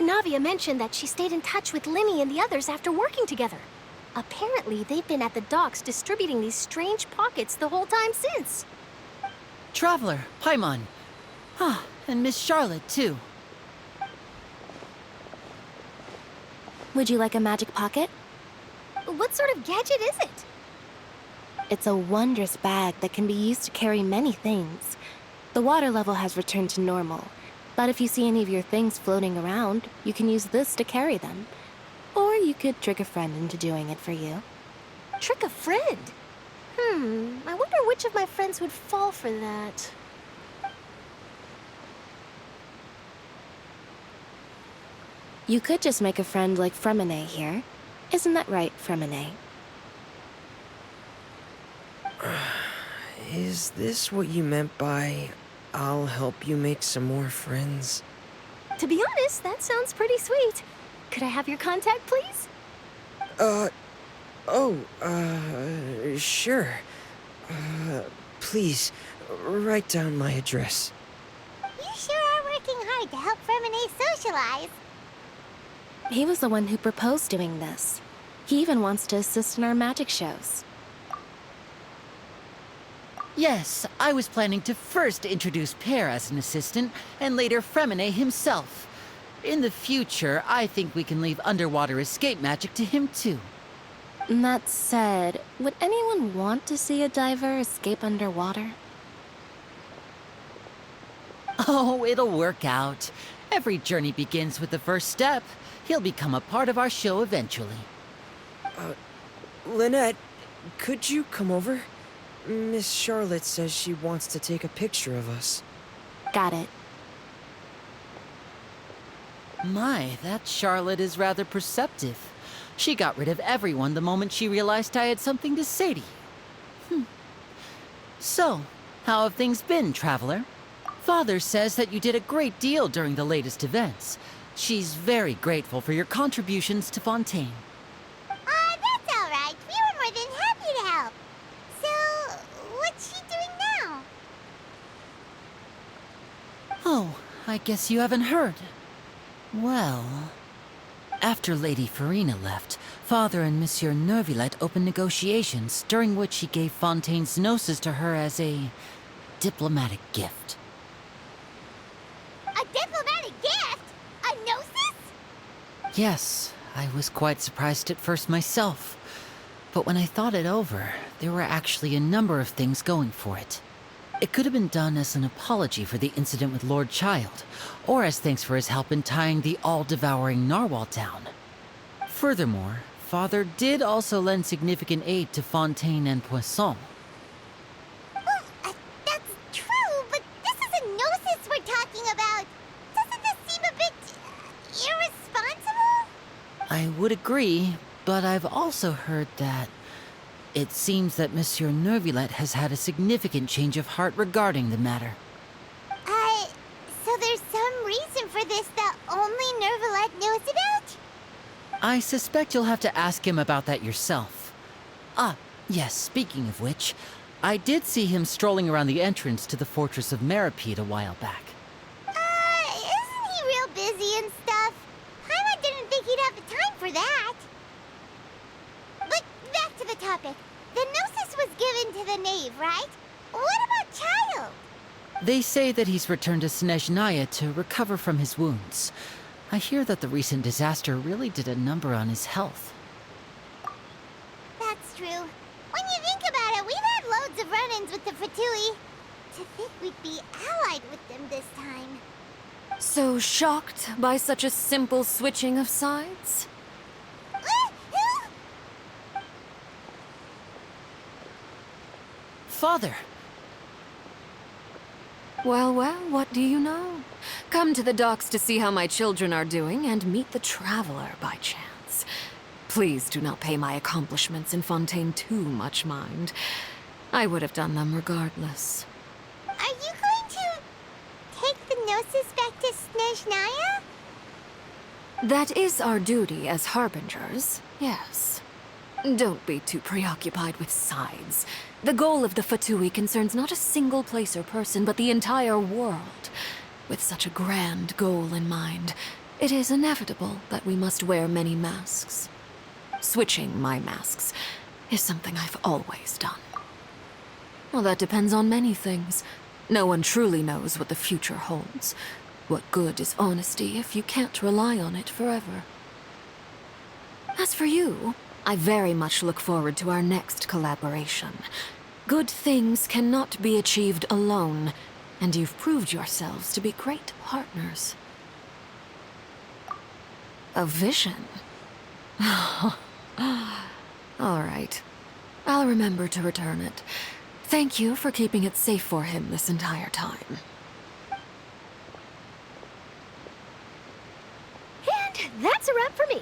Navia mentioned that she stayed in touch with Linny and the others after working together. Apparently, they've been at the docks distributing these strange pockets the whole time since. Traveler, Paimon. Ah, and Miss Charlotte, too. Would you like a magic pocket? What sort of gadget is it? It's a wondrous bag that can be used to carry many things. The water level has returned to normal, but if you see any of your things floating around, you can use this to carry them. Or you could trick a friend into doing it for you. Trick a friend? I wonder which of my friends would fall for that. You could just make a friend like Fremine here. Isn't that right, Fremine? Is this what you meant by, I'll help you make some more friends? To be honest, that sounds pretty sweet. Could I have your contact, please? Sure. Please, write down my address. You sure are working hard to help Fremine socialize. He was the one who proposed doing this. He even wants to assist in our magic shows. Yes, I was planning to first introduce Pear as an assistant, and later Fremine himself. In the future, I think we can leave underwater escape magic to him too. That said, would anyone want to see a diver escape underwater? Oh, it'll work out. Every journey begins with the first step. He'll become a part of our show eventually. Lynette, could you come over? Miss Charlotte says she wants to take a picture of us. Got it. My, that Charlotte is rather perceptive. She got rid of everyone the moment she realized I had something to say to you. So, how have things been, Traveler? Father says that you did a great deal during the latest events. She's very grateful for your contributions to Fontaine. That's all right. We were more than happy to help. So, what's she doing now? Oh, I guess you haven't heard. Well, after Lady Furina left, Father and Monsieur Neuvillette opened negotiations, during which he gave Fontaine's Gnosis to her as a diplomatic gift. A diplomatic gift? A Gnosis? Yes, I was quite surprised at first myself. But when I thought it over, there were actually a number of things going for it. It could have been done as an apology for the incident with Lord Child, or as thanks for his help in tying the all-devouring narwhal down. Furthermore, Father did also lend significant aid to Fontaine and Poisson. That's true, but this is a Gnosis we're talking about. Doesn't this seem a bit irresponsible? agree, but I've also heard that it seems that Monsieur Neuvillette has had a significant change of heart regarding the matter. So there's some reason for this that only Neuvillette knows about? I suspect you'll have to ask him about that yourself. Ah, yes, speaking of which, I did see him strolling around the entrance to the Fortress of Meripede a while back. Isn't he real busy and stuff? Paimon didn't think he'd have the time for that. But back to the topic. The Gnosis was given to the Knave, right? What about Child? They say that he's returned to Snezhnaya to recover from his wounds. I hear that the recent disaster really did a number on his health. That's true. When you think about it, we've had loads of run-ins with the Fatui. To think we'd be allied with them this time. So shocked by such a simple switching of sides? Father! Well, well, what do you know? Come to the docks to see how my children are doing and meet the Traveler by chance. Please do not pay my accomplishments in Fontaine too much mind. I would have done them regardless. Are you going to take the Gnosis back to Snezhnaya? That is our duty as Harbingers, yes. Don't be too preoccupied with sides. The goal of the Fatui concerns not a single place or person, but the entire world. With such a grand goal in mind, it is inevitable that we must wear many masks. Switching my masks is something I've always done. Well, that depends on many things. No one truly knows what the future holds. What good is honesty if you can't rely on it forever? As for you, I very much look forward to our next collaboration. Good things cannot be achieved alone, and you've proved yourselves to be great partners. A vision? All right. I'll remember to return it. Thank you for keeping it safe for him this entire time. And that's a wrap for me.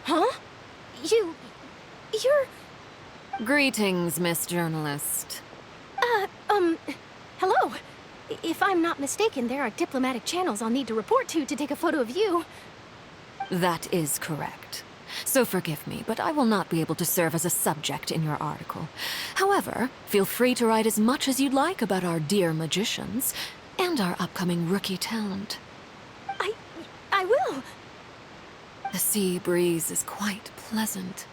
Huh? You're... Greetings, Miss Journalist. Hello. If I'm not mistaken, there are diplomatic channels I'll need to report to take a photo of you. That is correct. So forgive me, but I will not be able to serve as a subject in your article. However, feel free to write as much as you'd like about our dear magicians and our upcoming rookie talent. I will. The sea breeze is quite pleasant.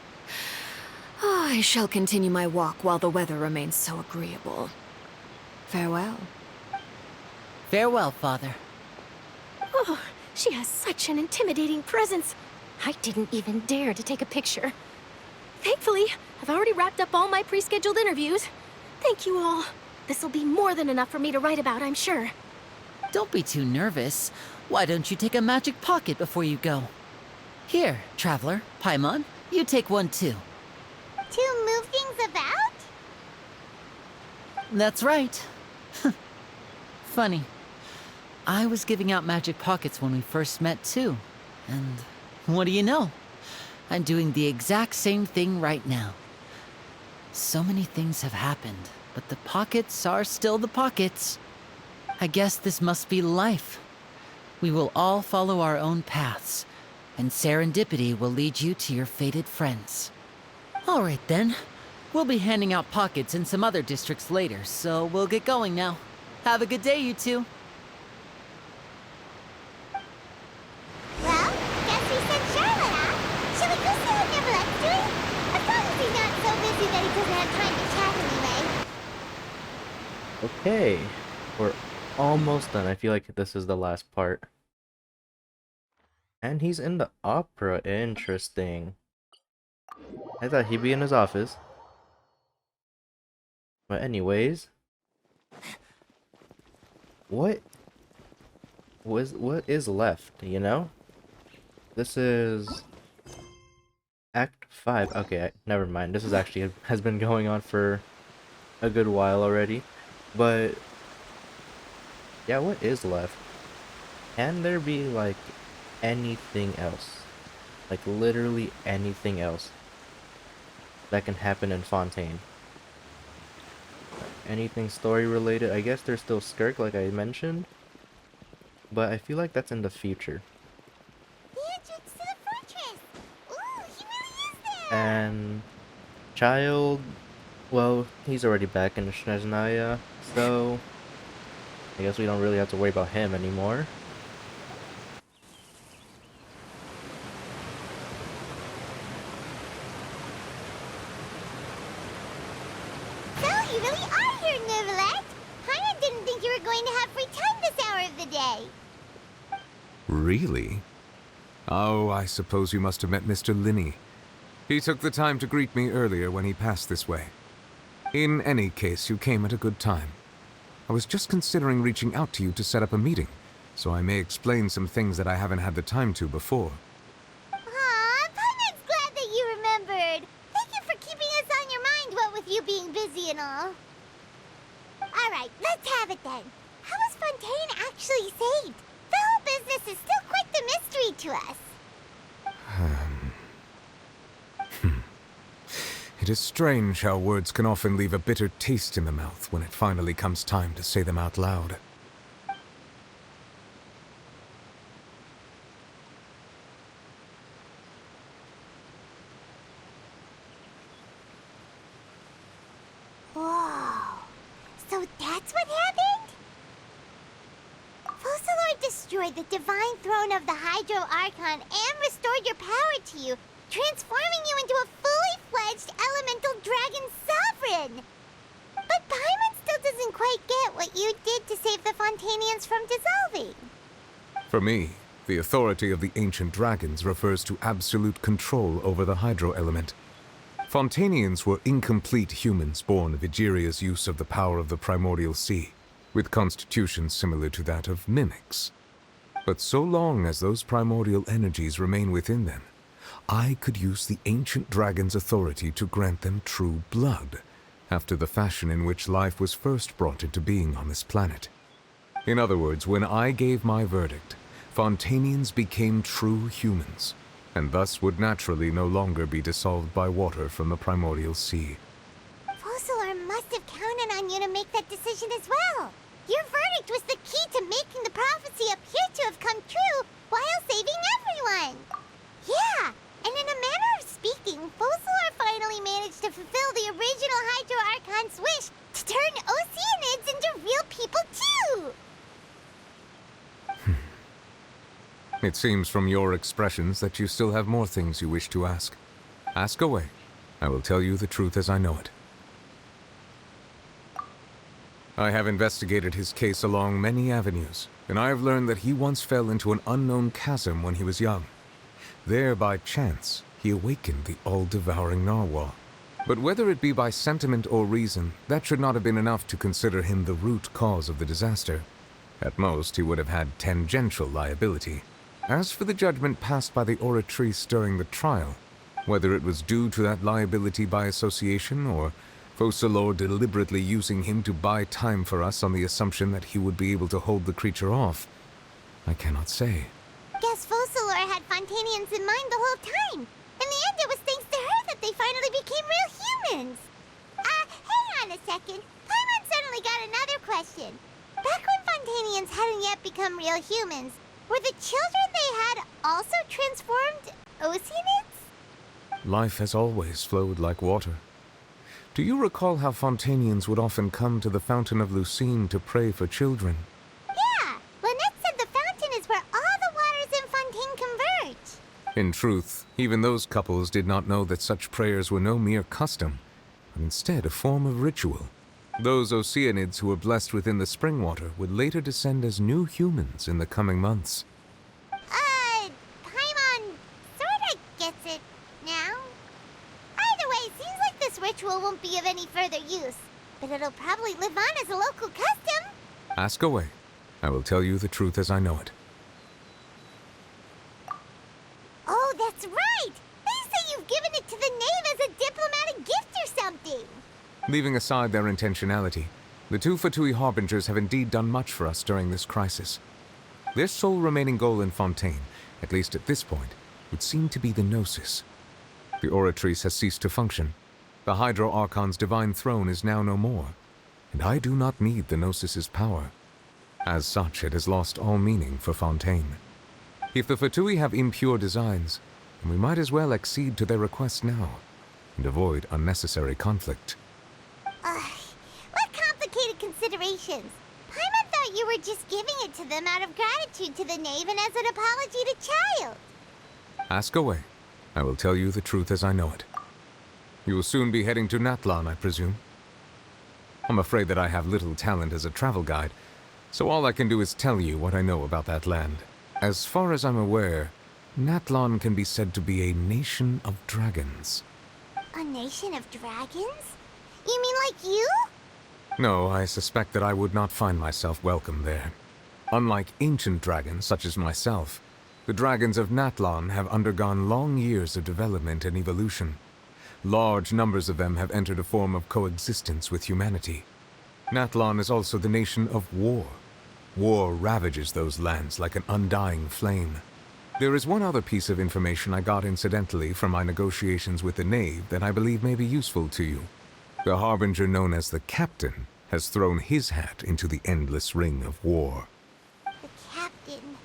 I shall continue my walk while the weather remains so agreeable. Farewell. Farewell, Father. Oh, she has such an intimidating presence. I didn't even dare to take a picture. Thankfully, I've already wrapped up all my pre-scheduled interviews. Thank you all. This'll be more than enough for me to write about, I'm sure. Don't be too nervous. Why don't you take a magic pocket before you go? Here, Traveler, Paimon, you take one too. To move things about? That's right. Funny. I was giving out magic pockets when we first met too. And what do you know? I'm doing the exact same thing right now. So many things have happened, but the pockets are still the pockets. I guess this must be life. We will all follow our own paths, and serendipity will lead you to your fated friends. All right then. We'll be handing out pockets in some other districts later, so we'll get going now. Have a good day, you two. Well, guess we sent Charlotte out. Shall we go see what Neuvillette's doing? As long as he's not so busy that he doesn't have time to chat anyway. Okay, we're almost done. I feel like this is the last part. And he's in the opera. Interesting. I thought he'd be in his office. But anyways, what is left, you know? This is Act 5. Okay, never mind. This is actually has been going on for a good while already. But yeah, what is left? Can there be like anything else? Like literally anything else that can happen in Fontaine. Anything story related. I guess there's still Skirk like I mentioned. But I feel like that's in the future. The entrance to the fortress! Ooh, he really is there! And Child, well, he's already back in Snezhnaya, so I guess we don't really have to worry about him anymore. So, you really are here, Neuvillette! Paimon didn't think you were going to have free time this hour of the day! Really? Oh, I suppose you must have met Mr. Linney. He took the time to greet me earlier when he passed this way. In any case, you came at a good time. I was just considering reaching out to you to set up a meeting, so I may explain some things that I haven't had the time to before. Aw, Paimon's glad that you remembered! Thank you for keeping us on your mind, what with you being busy and all. Alright, let's have it then. How was Fontaine actually saved? The whole business is still quite the mystery to us. It is strange how words can often leave a bitter taste in the mouth when it finally comes time to say them out loud. Whoa. So that's what happened? Focalors destroyed the divine throne of the Hydro Archon and restored your power to you, transforming you into a fully fledged elemental dragon sovereign! But Paimon still doesn't quite get what you did to save the Fontanians from dissolving. For me, the authority of the ancient dragons refers to absolute control over the hydro element. Fontanians were incomplete humans born of Egeria's use of the power of the primordial sea, with constitutions similar to that of mimics. But so long as those primordial energies remain within them, I could use the ancient dragon's authority to grant them true blood, after the fashion in which life was first brought into being on this planet. In other words, when I gave my verdict, Fontanians became true humans, and thus would naturally no longer be dissolved by water from the primordial sea. Focalors must have counted on you to make that decision as well. Your verdict was the key to making the prophecy appear to have come true while saving everyone. Yeah, and in a manner of speaking, Focalors finally managed to fulfill the original Hydro Archon's wish to turn Oceanids into real people too! It seems from your expressions that you still have more things you wish to ask. Ask away. I will tell you the truth as I know it. I have investigated his case along many avenues, and I have learned that he once fell into an unknown chasm when he was young. There, by chance, he awakened the all-devouring narwhal. But whether it be by sentiment or reason, that should not have been enough to consider him the root cause of the disaster. At most, he would have had tangential liability. As for the judgment passed by the Oratrice during the trial, whether it was due to that liability by association, or Focalors deliberately using him to buy time for us on the assumption that he would be able to hold the creature off, I cannot say. Guess Focalors had Fontanians in mind the whole time. In the end, it was thanks to her that they finally became real humans. Hang on a second. Paimon suddenly got another question. Back when Fontanians hadn't yet become real humans, were the children they had also transformed Oceanids? Life has always flowed like water. Do you recall how Fontanians would often come to the Fountain of Lucine to pray for children? Yeah, Lynette said the fountain is where all the waters in Fontaine converge. In truth, even those couples did not know that such prayers were no mere custom, but instead a form of ritual. Those Oceanids who were blessed within the spring water would later descend as new humans in the coming months. Paimon sorta gets it now. Either way, seems like this ritual won't be of any further use, but it'll probably live on as a local custom. Ask away. I will tell you the truth as I know it. Oh, that's right! They say you've given it to the knave as a diplomatic gift or something. Leaving aside their intentionality, the two Fatui Harbingers have indeed done much for us during this crisis. Their sole remaining goal in Fontaine, at least at this point, would seem to be the Gnosis. The Oratrice has ceased to function. The Hydro Archon's divine throne is now no more, and I do not need the Gnosis's power. As such, it has lost all meaning for Fontaine. If the Fatui have impure designs, then we might as well accede to their request now, and avoid unnecessary conflict. What complicated considerations? Paimon thought you were just giving it to them out of gratitude to the knave and as an apology to Child. Ask away. I will tell you the truth as I know it. You will soon be heading to Natlan, I presume? I'm afraid that I have little talent as a travel guide, so all I can do is tell you what I know about that land. As far as I'm aware, Natlan can be said to be a nation of dragons. A nation of dragons? You mean like you? No, I suspect that I would not find myself welcome there. Unlike ancient dragons such as myself, the dragons of Natlan have undergone long years of development and evolution. Large numbers of them have entered a form of coexistence with humanity. Natlan is also the nation of war. War ravages those lands like an undying flame. There is one other piece of information I got incidentally from my negotiations with the Knave that I believe may be useful to you. The Harbinger known as the Captain has thrown his hat into the endless ring of war. The Captain.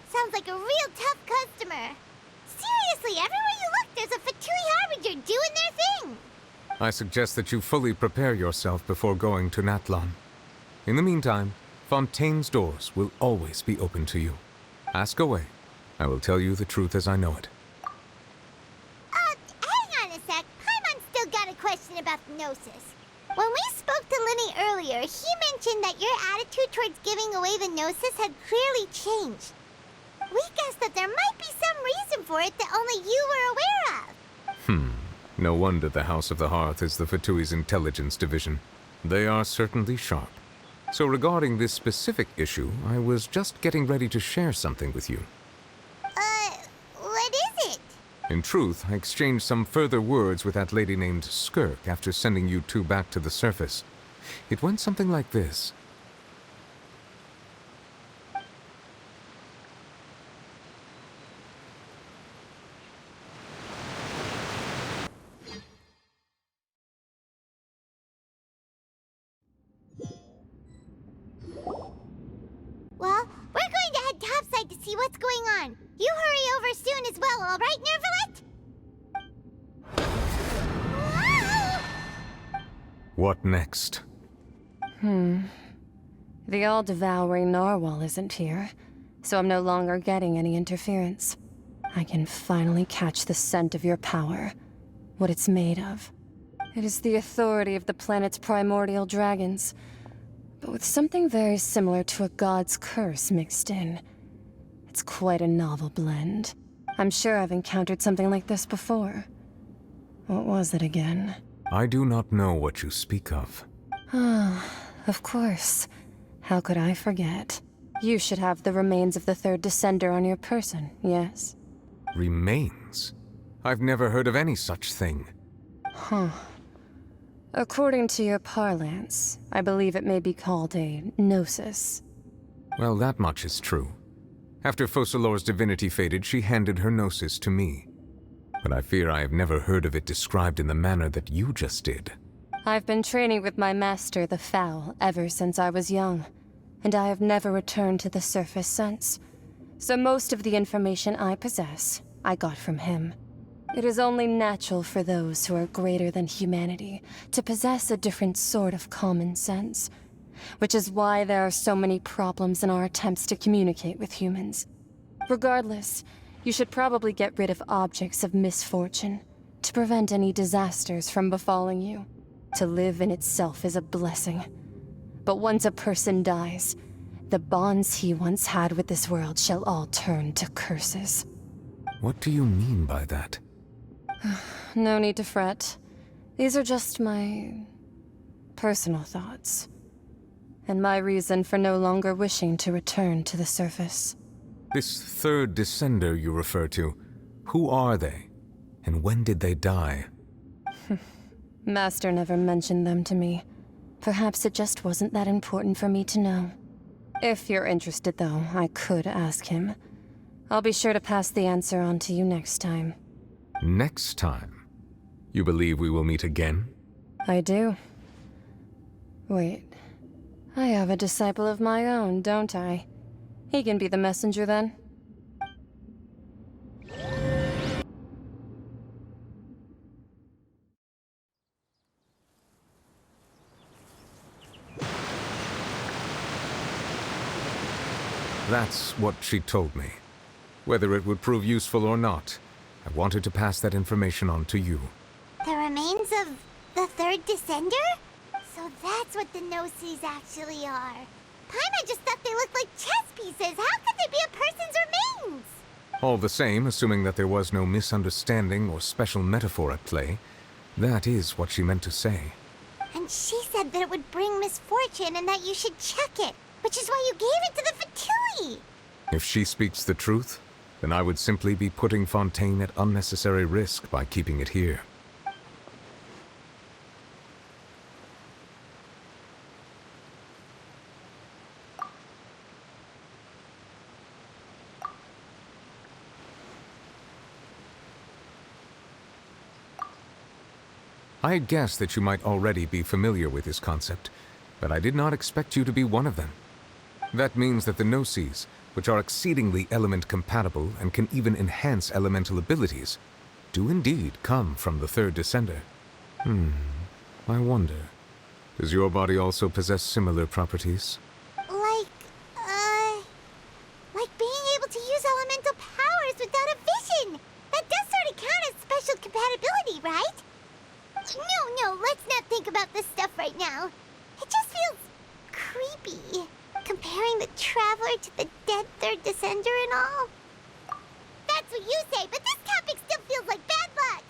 Sounds like a real tough customer. Seriously, everywhere you look, there's a Fatui Harbinger doing their thing. I suggest that you fully prepare yourself before going to Natlan. In the meantime, Fontaine's doors will always be open to you. Ask away. I will tell you the truth as I know it. Hang on a sec. Paimon's still got a question about the Gnosis. When we spoke to Lenny earlier, he mentioned that your attitude towards giving away the Gnosis had clearly changed. We guessed that there might be some reason for it that only you were aware of. No wonder the House of the Hearth is the Fatui's intelligence division. They are certainly sharp. So regarding this specific issue, I was just getting ready to share something with you. What is it? In truth, I exchanged some further words with that lady named Skirk after sending you two back to the surface. It went something like this. Well, we're going to head topside to see what's going on. You hurry over soon as well, all right, Neuvillette? Whoa! What next? The all-devouring narwhal isn't here, so I'm no longer getting any interference. I can finally catch the scent of your power, what it's made of. It is the authority of the planet's primordial dragons, but with something very similar to a god's curse mixed in. It's quite a novel blend. I'm sure I've encountered something like this before. What was it again? I do not know what you speak of. Of course. How could I forget? You should have the remains of the third Descender on your person, yes? Remains? I've never heard of any such thing. According to your parlance, I believe it may be called a Gnosis. Well, that much is true. After Focalors' divinity faded, she handed her Gnosis to me. But I fear I have never heard of it described in the manner that you just did. I've been training with my master, the Foul, ever since I was young, and I have never returned to the surface since. So most of the information I possess, I got from him. It is only natural for those who are greater than humanity to possess a different sort of common sense, which is why there are so many problems in our attempts to communicate with humans. Regardless, you should probably get rid of objects of misfortune to prevent any disasters from befalling you. To live in itself is a blessing. But once a person dies, the bonds he once had with this world shall all turn to curses. What do you mean by that? No need to fret. These are just my personal thoughts, and my reason for no longer wishing to return to the surface. This third Descender you refer to, who are they? And when did they die? Master never mentioned them to me. Perhaps it just wasn't that important for me to know. If you're interested, though, I could ask him. I'll be sure to pass the answer on to you next time. Next time? You believe we will meet again? I do. Wait. I have a disciple of my own, don't I? He can be the messenger then. That's what she told me. Whether it would prove useful or not, I wanted to pass that information on to you. The remains of the third descender? So that's what the Gnosis actually are. Paimon just thought they looked like chess pieces. How could they be a person's remains? All the same, assuming that there was no misunderstanding or special metaphor at play, that is what she meant to say. And she said that it would bring misfortune and that you should check it, which is why you gave it to the Fatui. If she speaks the truth, then I would simply be putting Fontaine at unnecessary risk by keeping it here. I had guessed that you might already be familiar with this concept, but I did not expect you to be one of them. That means that the Gnosis, which are exceedingly element-compatible and can even enhance elemental abilities, do indeed come from the third descender. I wonder, does your body also possess similar properties? Like being able to use elemental powers without a vision. That does sort of count as special compatibility, right? No, let's not think about this stuff right now. It just feels creepy. Comparing the Traveler to the dead third descender and all. That's what you say, but this topic still feels like bad luck.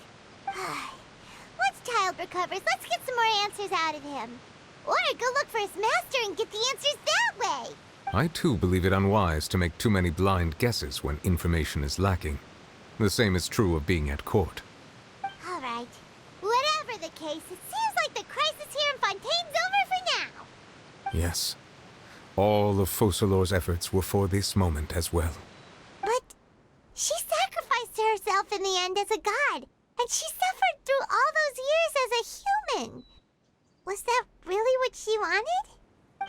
Once Child recovers, let's get some more answers out of him. Or go look for his master and get the answers that way. I too believe it unwise to make too many blind guesses when information is lacking. The same is true of being at court. All right. Whatever the case, it seems like the crisis here in Fontaine's over for now. Yes. All of Focalors' efforts were for this moment as well. But she sacrificed herself in the end as a god, and she suffered through all those years as a human. Was that really what she wanted?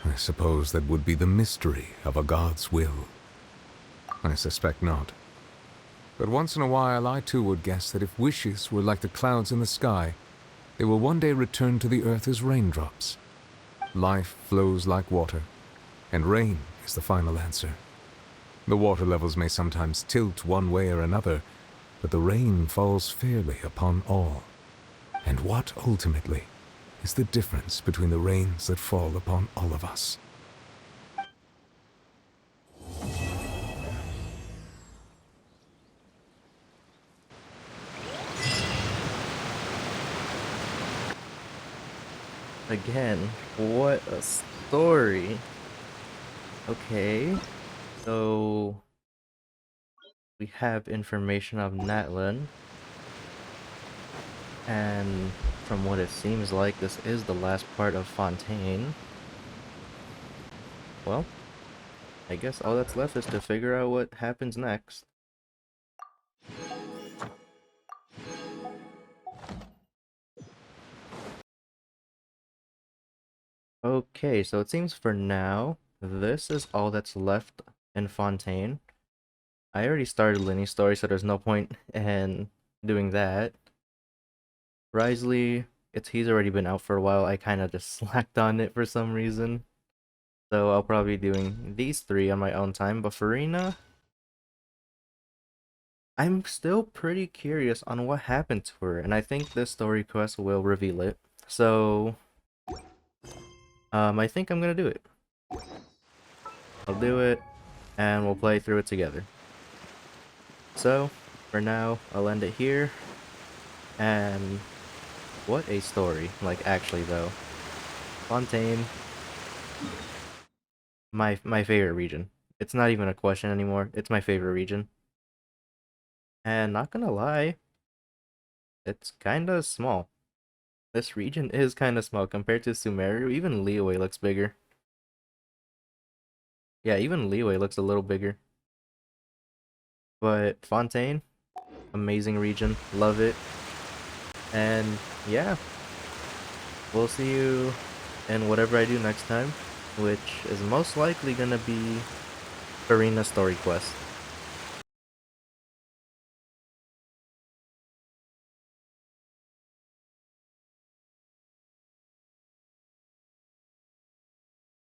I suppose that would be the mystery of a god's will. I suspect not. But once in a while, I too would guess that if wishes were like the clouds in the sky, they will one day return to the earth as raindrops. Life flows like water, and rain is the final answer. The water levels may sometimes tilt one way or another, but the rain falls fairly upon all. And what, ultimately, is the difference between the rains that fall upon all of us? Again, what a story. Okay, so we have information of Natlin, and from what it seems like, this is the last part of Fontaine. Well, I guess all that's left is to figure out what happens next. Okay, so it seems for now, this is all that's left in Fontaine. I already started Linny's story, so there's no point in doing that. Risley, he's already been out for a while. I kind of just slacked on it for some reason. So I'll probably be doing these three on my own time. But Furina, I'm still pretty curious on what happened to her, and I think this story quest will reveal it. So I think I'm gonna do it. I'll do it, and we'll play through it together. So, for now, I'll end it here. And what a story. Like, actually, though. Fontaine. My favorite region. It's not even a question anymore. It's my favorite region. And not gonna lie, it's kinda small. This region is kinda small compared to Sumeru. Even Liyue looks bigger. Yeah, even Liyue looks a little bigger. But Fontaine, amazing region, love it. And yeah, we'll see you in whatever I do next time, which is most likely gonna be Furina story quest.